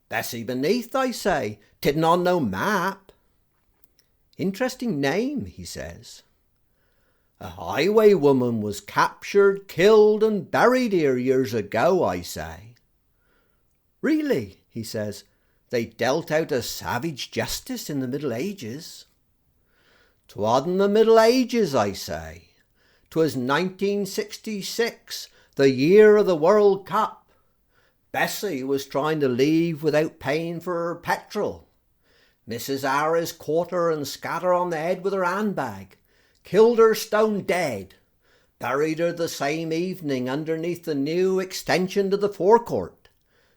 "Bessie beneath," I say. "Tidn't on no map." "Interesting name," he says. "A highwaywoman was captured, killed and buried here years ago," I say. "Really?" he says. "They dealt out a savage justice in the Middle Ages." "'Twasn't the Middle Ages," I say. 'Twas 1966, the year of the World Cup. Bessie was trying to leave without paying for her petrol. Mrs. Harris caught her and scat her on the head with her handbag, killed her stone dead, buried her the same evening underneath the new extension to the forecourt.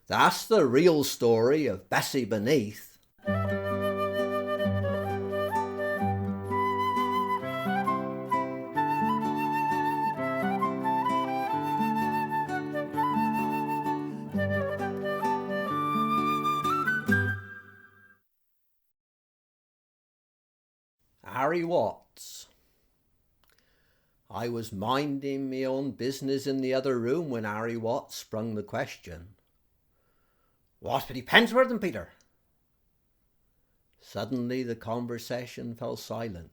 That's the real story of Bessie Beneath. Arry Watts. I was minding me own business in the other room when Arry Watts sprung the question. "What's pretty pence worth them, Peter?" Suddenly the conversation fell silent.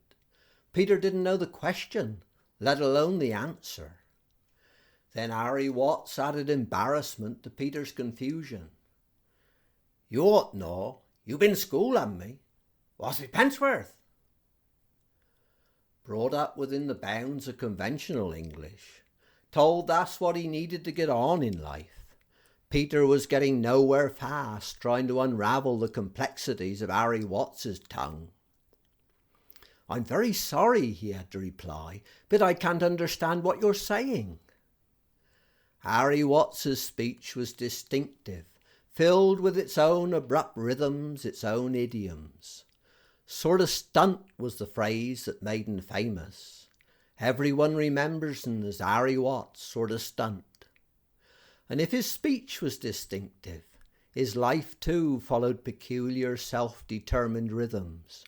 Peter didn't know the question, let alone the answer. Then Arry Watts added embarrassment to Peter's confusion. "You ought to know. You've been to school, haven't you? What's pretty pence worth?" Brought up within the bounds of conventional English, told that's what he needed to get on in life, Peter was getting nowhere fast trying to unravel the complexities of Arry Watts's tongue. "I'm very sorry," he had to reply, "but I can't understand what you're saying." Arry Watts's speech was distinctive, filled with its own abrupt rhythms, its own idioms. "Sort of stunt" was the phrase that made him famous. Everyone remembers him as Arry Watts, sort of stunt. And if his speech was distinctive, his life too followed peculiar self-determined rhythms.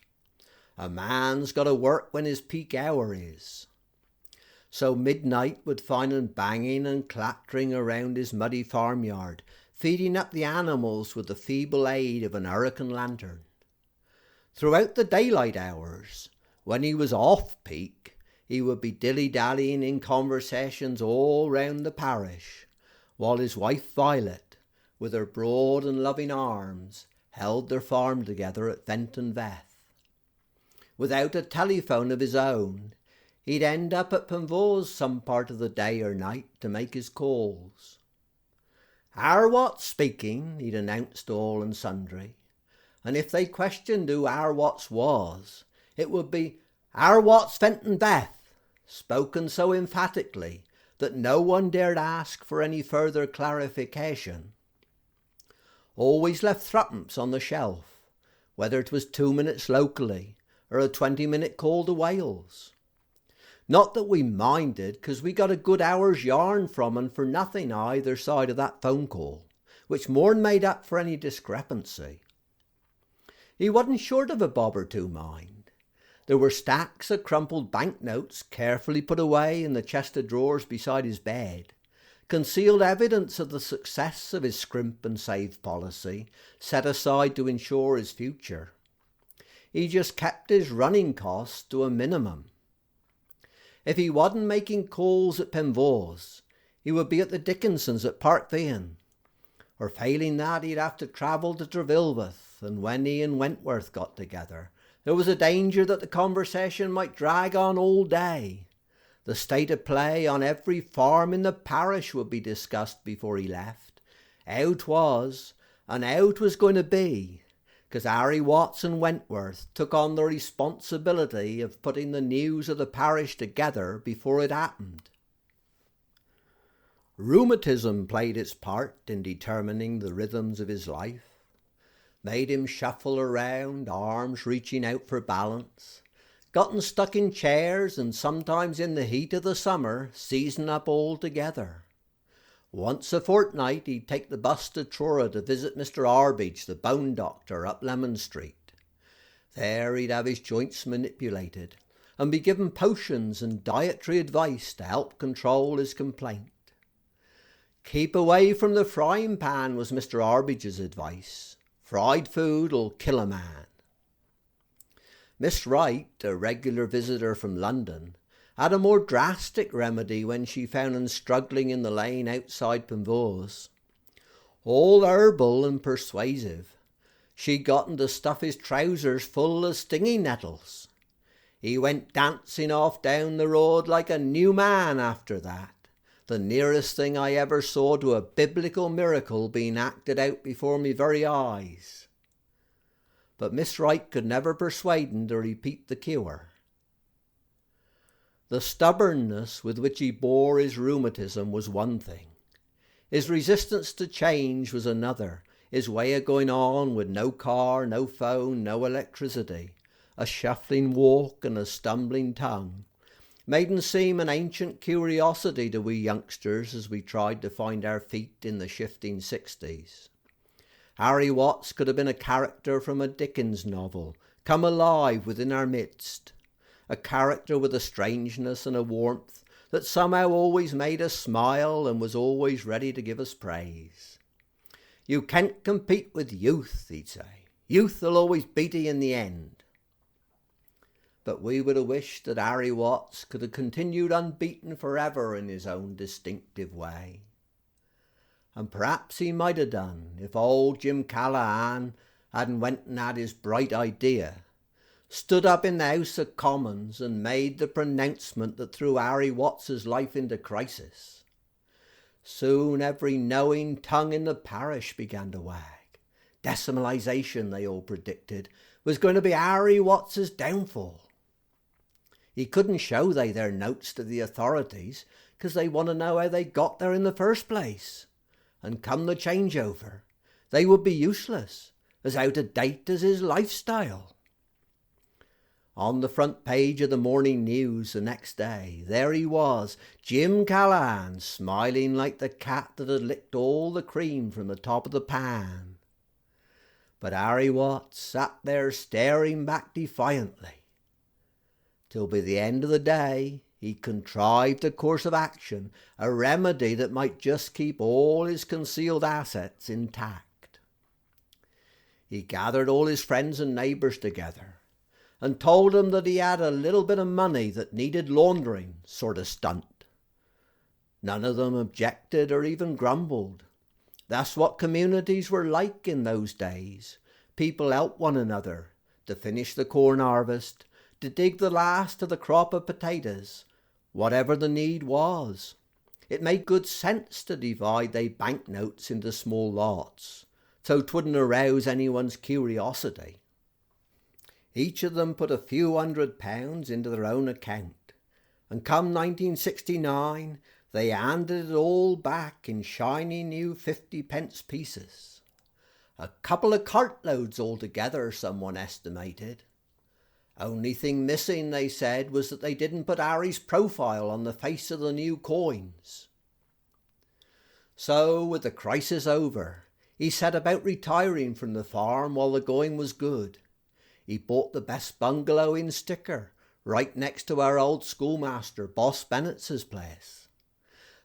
A man's got to work when his peak hour is. So midnight would find him banging and clattering around his muddy farmyard, feeding up the animals with the feeble aid of an hurricane lantern. Throughout the daylight hours, when he was off peak, he would be dilly-dallying in conversations all round the parish, while his wife Violet, with her broad and loving arms, held their farm together at Fenton Veth. Without a telephone of his own, he'd end up at Penvose some part of the day or night to make his calls. "Arry Watts speaking," he'd announced to all and sundry. And if they questioned who Arry Watts was, it would be "Arry Watts Fenton Veth," spoken so emphatically that no one dared ask for any further clarification. Always left threepence on the shelf, whether it was 2 minutes locally or a 20-minute call to Wales. Not that we minded, 'cause we got a good hour's yarn from him for nothing either side of that phone call, which more'n made up for any discrepancy. He wasn't short of a bob or two, mind. There were stacks of crumpled banknotes carefully put away in the chest of drawers beside his bed, concealed evidence of the success of his scrimp and save policy, set aside to ensure his future. He just kept his running costs to a minimum. If he wasn't making calls at Penvose, he would be at the Dickinsons at Park Vean, or failing that he'd have to travel to Trevilveth, and when he and Wentworth got together, there was a danger that the conversation might drag on all day. The state of play on every farm in the parish would be discussed before he left. How 'twas, and how 'twas going to be, 'cause Arry Watts and Wentworth took on the responsibility of putting the news of the parish together before it happened. Rheumatism played its part in determining the rhythms of his life. Made him shuffle around, arms reaching out for balance, gotten stuck in chairs, and sometimes in the heat of the summer seizing up altogether. Once a fortnight he'd take the bus to Truro to visit Mr. Arbage, the bone doctor, up Lemon Street. There he'd have his joints manipulated and be given potions and dietary advice to help control his complaint. Keep away from the frying pan was Mr. Arbage's advice. Fried food'll kill a man. Miss Wright, a regular visitor from London, had a more drastic remedy when she found him struggling in the lane outside Penvose. All herbal and persuasive, she got him to stuff his trousers full of stinging nettles. He went dancing off down the road like a new man after that. The nearest thing I ever saw to a biblical miracle being acted out before me very eyes. But Miss Wright could never persuade him to repeat the cure. The stubbornness with which he bore his rheumatism was one thing. His resistance to change was another. His way of going on with no car, no phone, no electricity, a shuffling walk and a stumbling tongue, made him seem an ancient curiosity to we youngsters as we tried to find our feet in the shifting 60s. Arry Watts could have been a character from a Dickens novel, come alive within our midst, a character with a strangeness and a warmth that somehow always made us smile and was always ready to give us praise. You can't compete with youth, he'd say. Youth will always beat 'ee in the end. But we would have wished that Arry Watts could have continued unbeaten forever in his own distinctive way. And perhaps he might have done if old Jim Callaghan hadn't went and had his bright idea, stood up in the House of Commons and made the pronouncement that threw Arry Watts's life into crisis. Soon every knowing tongue in the parish began to wag. Decimalisation, they all predicted, was going to be Arry Watts's downfall. He couldn't show they their notes to the authorities because they want to know how they got there in the first place. And come the changeover, they would be useless, as out of date as his lifestyle. On the front page of the morning news the next day, there he was, Jim Callaghan, smiling like the cat that had licked all the cream from the top of the pan. But Arry Watts sat there staring back defiantly, till by the end of the day he contrived a course of action, a remedy that might just keep all his concealed assets intact. He gathered all his friends and neighbours together and told them that he had a little bit of money that needed laundering, sort of stunt. None of them objected or even grumbled. That's what communities were like in those days. People helped one another to finish the corn harvest, to dig the last of the crop of potatoes, whatever the need was. It made good sense to divide they banknotes into small lots, so 'twouldn't arouse anyone's curiosity. Each of them put a few £100 into their own account, and come 1969, they handed it all back in shiny new 50p pieces. A couple of cartloads altogether, someone estimated. Only thing missing, they said, was that they didn't put Arry's profile on the face of the new coins. So, with the crisis over, he set about retiring from the farm while the going was good. He bought the best bungalow in Sticker, right next to our old schoolmaster, Boss Bennett's place.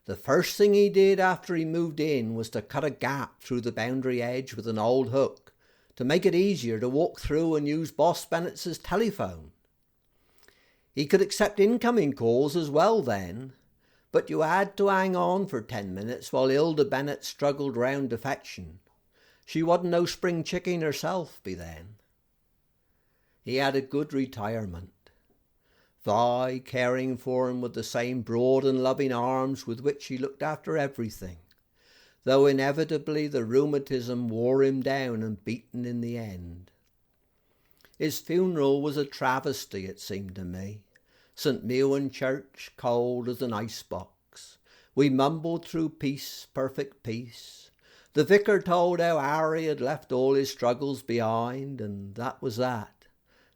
The first thing he did after he moved in was to cut a gap through the boundary edge with an old hook, to make it easier to walk through and use Boss Bennett's telephone. He could accept incoming calls as well then, but you had to hang on for 10 minutes while Hilda Bennett struggled round to fetching. She wasn't no spring chicken herself by then. He had a good retirement. Vi caring for him with the same broad and loving arms with which he looked after everything, though inevitably the rheumatism wore him down and beat him in the end. His funeral was a travesty, it seemed to me. St. Mewin Church, cold as an icebox. We mumbled through peace, perfect peace. The vicar told how Arry had left all his struggles behind, and that was that.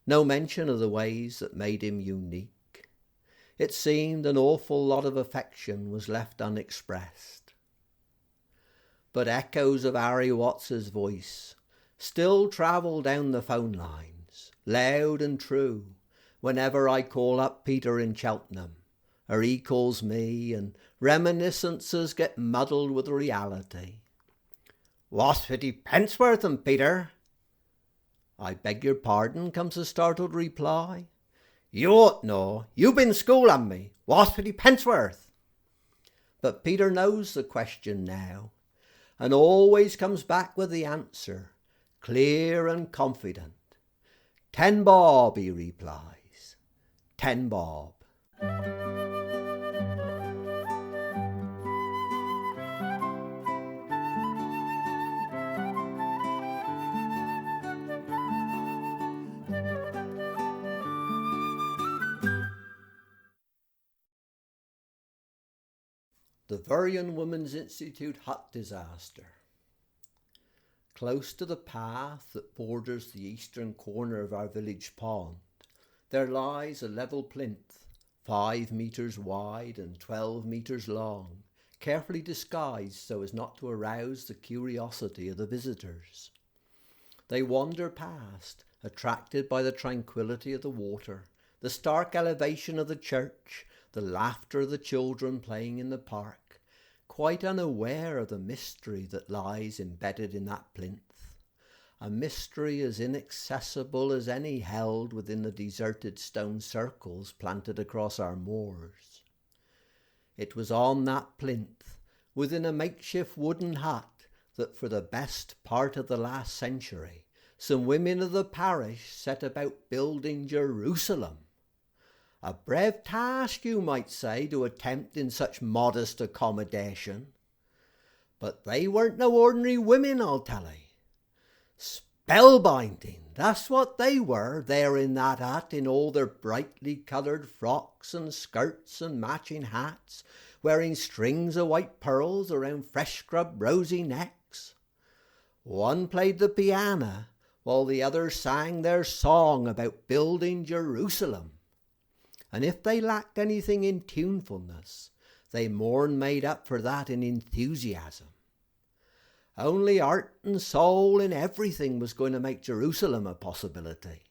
No mention of the ways that made him unique. It seemed an awful lot of affection was left unexpressed. But echoes of Arry Watts's voice still travel down the phone lines, loud and true, whenever I call up Peter in Cheltenham, or he calls me, and reminiscences get muddled with reality. "What's 50p worth 'em, Peter?" "I beg your pardon," comes the startled reply. "You ought know. You've been schooling me. What's 50p worth?" But Peter knows the question now, and always comes back with the answer, clear and confident. 10 bob, he replies. 10 bob. The Veryan Women's Institute hut disaster. Close to the path that borders the eastern corner of our village pond, there lies a level plinth, 5 metres wide and 12 metres long, carefully disguised so as not to arouse the curiosity of the visitors. They wander past, attracted by the tranquillity of the water, the stark elevation of the church, the laughter of the children playing in the park, quite unaware of the mystery that lies embedded in that plinth, a mystery as inaccessible as any held within the deserted stone circles planted across our moors. It was on that plinth, within a makeshift wooden hut, that for the best part of the last century, some women of the parish set about building Jerusalem. A brave task, you might say, to attempt in such modest accommodation. But they weren't no ordinary women, I'll tell 'ee. Spellbinding, that's what they were, there in that hut, in all their brightly coloured frocks and skirts and matching hats, wearing strings of white pearls around fresh-scrubbed rosy necks. One played the piano, while the other sang their song about building Jerusalem. And if they lacked anything in tunefulness, they more'n made up for that in enthusiasm. Only heart and soul in everything was going to make Jerusalem a possibility.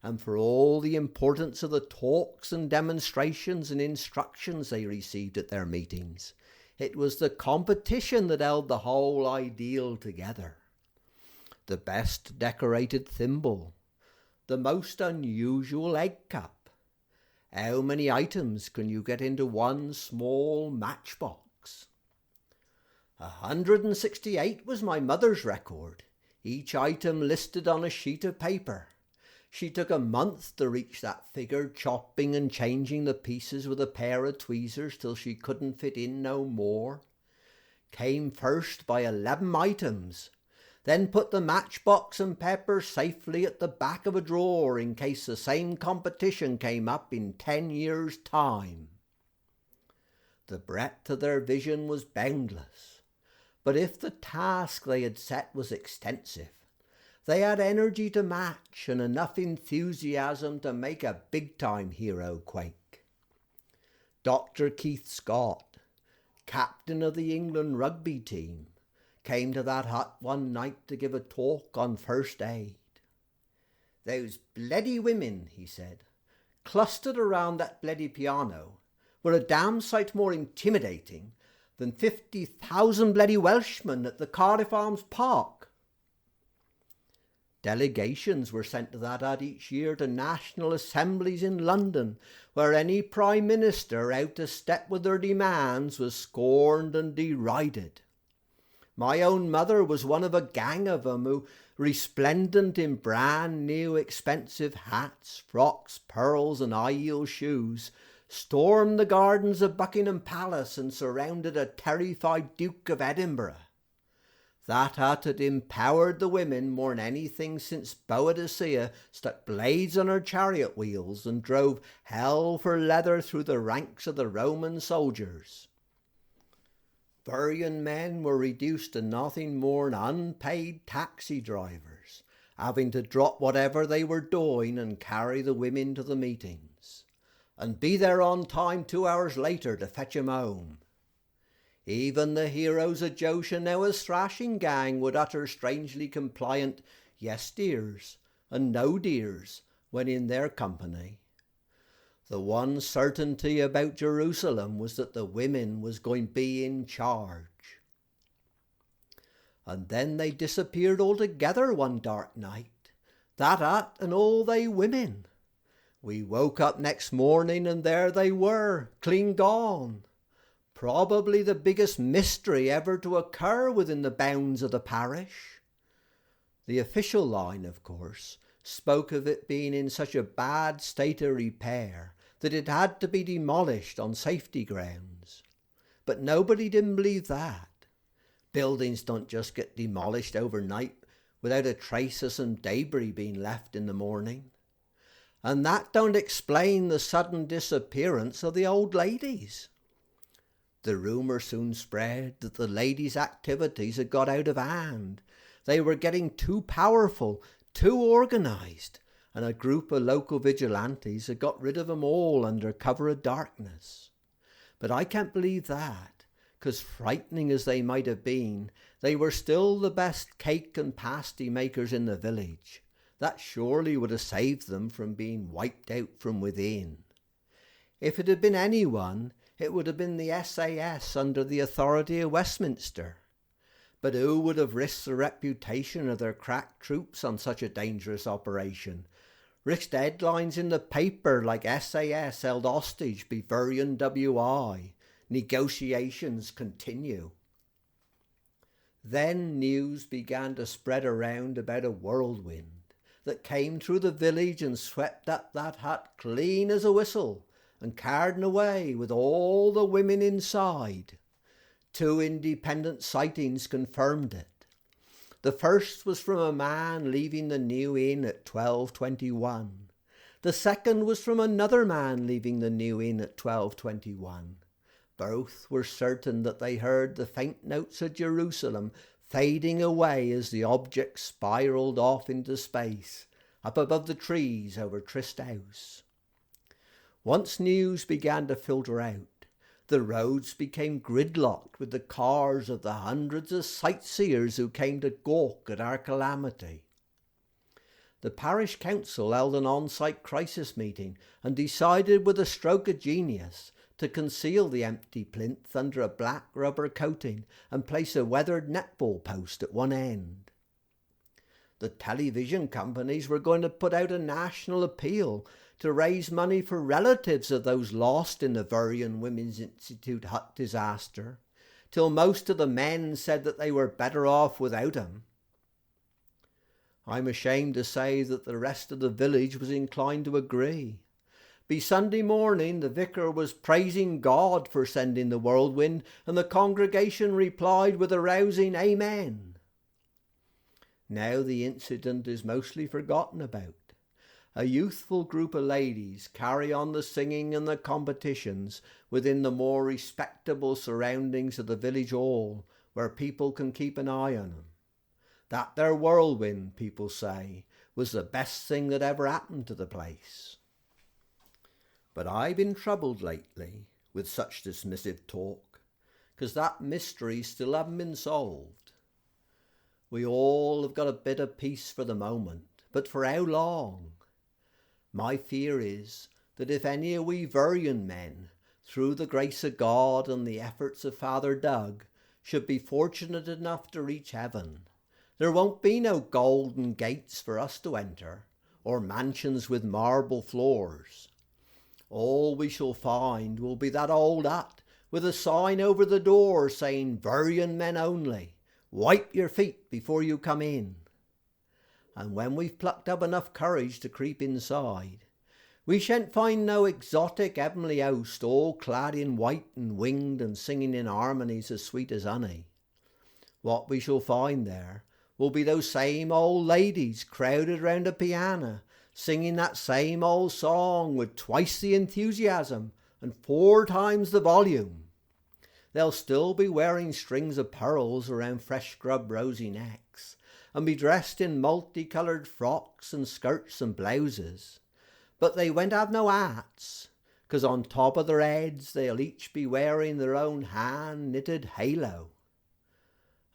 And for all the importance of the talks and demonstrations and instructions they received at their meetings, it was the competition that held the whole ideal together. The best decorated thimble, the most unusual egg cup. How many items can you get into one small matchbox? 168 was my mother's record, each item listed on a sheet of paper. She took a month to reach that figure, chopping and changing the pieces with a pair of tweezers till she couldn't fit in no more. Came first by 11 items, then put the matchbox and pepper safely at the back of a drawer in case the same competition came up in 10 years' time. The breadth of their vision was boundless, but if the task they had set was extensive, they had energy to match and enough enthusiasm to make a big-time hero quake. Dr. Keith Scott, captain of the England rugby team, came to that hut one night to give a talk on first aid. Those bloody women, he said, clustered around that bloody piano were a damn sight more intimidating than 50,000 bloody Welshmen at the Cardiff Arms Park. Delegations were sent to that hut each year to national assemblies in London, where any Prime Minister out of step with their demands was scorned and derided. My own mother was one of a gang of 'em who, resplendent in brand new expensive hats, frocks, pearls and high-heel shoes, stormed the gardens of Buckingham Palace and surrounded a terrified Duke of Edinburgh. That hut had empowered the women more'n anything since Boadicea stuck blades on her chariot wheels and drove hell for leather through the ranks of the Roman soldiers. Veryan men were reduced to nothing more than unpaid taxi drivers, having to drop whatever they were doing and carry the women to the meetings, and be there on time 2 hours later to fetch 'em home. Even the heroes of Joe Chanel's thrashing gang would utter strangely compliant yes dears and no dears when in their company. The one certainty about Jerusalem was that the women was going to be in charge. And then they disappeared altogether one dark night, that hut and all they women. We woke up next morning and there they were, clean gone. Probably the biggest mystery ever to occur within the bounds of the parish. The official line, of course, spoke of it being in such a bad state of repair that it had to be demolished on safety grounds. But nobody didn't believe that. Buildings don't just get demolished overnight without a trace of some debris being left in the morning. And that don't explain the sudden disappearance of the old ladies. The rumour soon spread that the ladies' activities had got out of hand. They were getting too powerful, too organised, and a group of local vigilantes had got rid of them all under cover of darkness. But I can't believe that, because frightening as they might have been, they were still the best cake and pasty makers in the village. That surely would have saved them from being wiped out from within. If it had been anyone, it would have been the SAS under the authority of Westminster. But who would have risked the reputation of their crack troops on such a dangerous operation? Risked headlines in the paper like SAS held hostage by Veryan WI. Negotiations continue. Then news began to spread around about a whirlwind that came through the village and swept up that hut clean as a whistle and carried away with all the women inside. 2 independent sightings confirmed it. The first was from a man leaving the New Inn at 12:21. The second was from another man leaving the New Inn at 12:21. Both were certain that they heard the faint notes of Jerusalem fading away as the object spiralled off into space, up above the trees over Trist House. Once news began to filter out, the roads became gridlocked with the cars of the hundreds of sightseers who came to gawk at our calamity. The parish council held an on-site crisis meeting and decided with a stroke of genius to conceal the empty plinth under a black rubber coating and place a weathered netball post at one end. The television companies were going to put out a national appeal to raise money for relatives of those lost in the Veryan Women's Institute hut disaster, till most of the men said that they were better off without 'em. I'm ashamed to say that the rest of the village was inclined to agree. By Sunday morning the vicar was praising God for sending the whirlwind, and the congregation replied with a rousing amen. Now the incident is mostly forgotten about. A youthful group of ladies carry on the singing and the competitions within the more respectable surroundings of the village hall, where people can keep an eye on them. That there whirlwind, people say, was the best thing that ever happened to the place. But I've been troubled lately with such dismissive talk, 'cause that mystery still haven't been solved. We all have got a bit of peace for the moment, but for how long? My fear is that if any of we Veryan men, through the grace of God and the efforts of Father Doug, should be fortunate enough to reach heaven, there won't be no golden gates for us to enter, or mansions with marble floors. All we shall find will be that old hut with a sign over the door saying Veryan men only, wipe your feet before you come in. And when we've plucked up enough courage to creep inside, we shan't find no exotic heavenly host all clad in white and winged and singing in harmonies as sweet as honey. What we shall find there will be those same old ladies crowded round a piano, singing that same old song with twice the enthusiasm and 4 times the volume. They'll still be wearing strings of pearls around fresh scrubbed rosy necks, and be dressed in multicoloured frocks and skirts and blouses. But they won't have no hats, 'cause on top of their heads they'll each be wearing their own hand-knitted halo.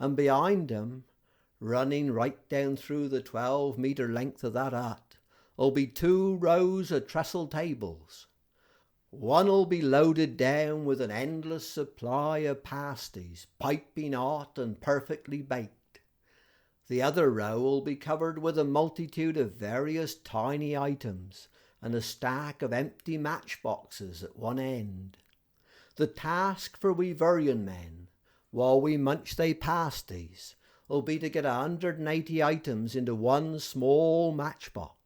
And behind them, running right down through the 12-metre length of that hut, will be 2 rows of trestle tables. One'll be loaded down with an endless supply of pasties, piping hot and perfectly baked. The other row will be covered with a multitude of various tiny items and a stack of empty matchboxes at one end. The task for we Veryan men, while we munch they pasties, will be to get 180 items into one small matchbox.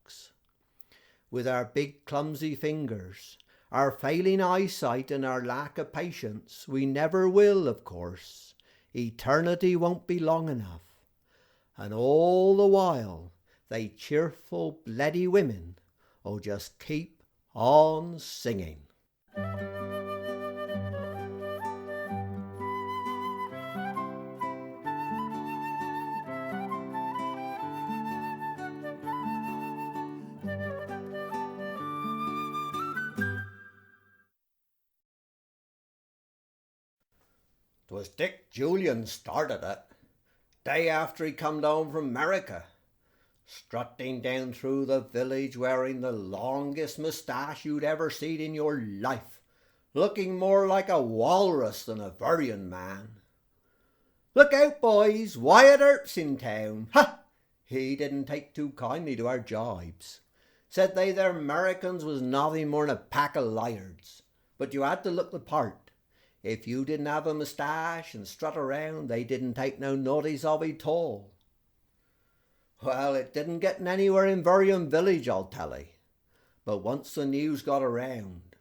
with our big clumsy fingers, our failing eyesight and our lack of patience. We never will, of course. Eternity won't be long enough. And all the while, they cheerful, bloody women just keep on singing. 'Twas Dick Julyan started it, day after he come down from America, strutting down through the village wearing the longest moustache you'd ever seen in your life, looking more like a walrus than a Veryan man. "Look out, boys, Wyatt Earp's in town." Ha! He didn't take too kindly to our jibes. Said they the Americans was nothing more'n a pack of liards, but you had to look the part. If you didn't have a moustache and strut around, they didn't take no notice of it at all. Well, it didn't get anywhere in Veryan village, I'll tell 'ee. But once the news got around,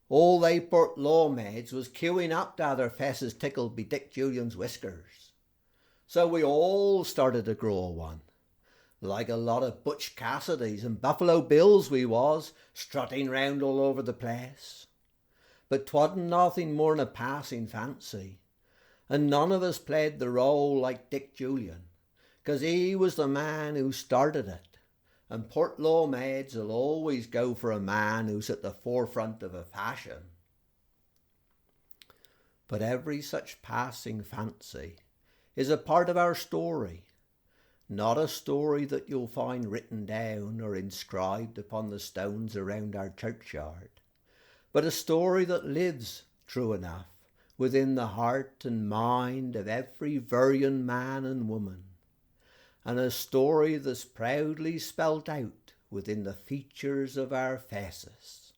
all they poor lawmaids was queuing up to have their faces tickled by Dick Julyan's whiskers. So we all started to grow one, like a lot of Butch Cassidys and Buffalo Bills we was, strutting round all over the place. But 'twasn't nothing more'n a passing fancy, and none of us played the role like Dick Julyan, 'cause he was the man who started it, and port lawmaids will always go for a man who's at the forefront of a fashion. But every such passing fancy is a part of our story, not a story that you'll find written down or inscribed upon the stones around our churchyard, but a story that lives, true enough, within the heart and mind of every Veryan man and woman, and a story that's proudly spelt out within the features of our faces.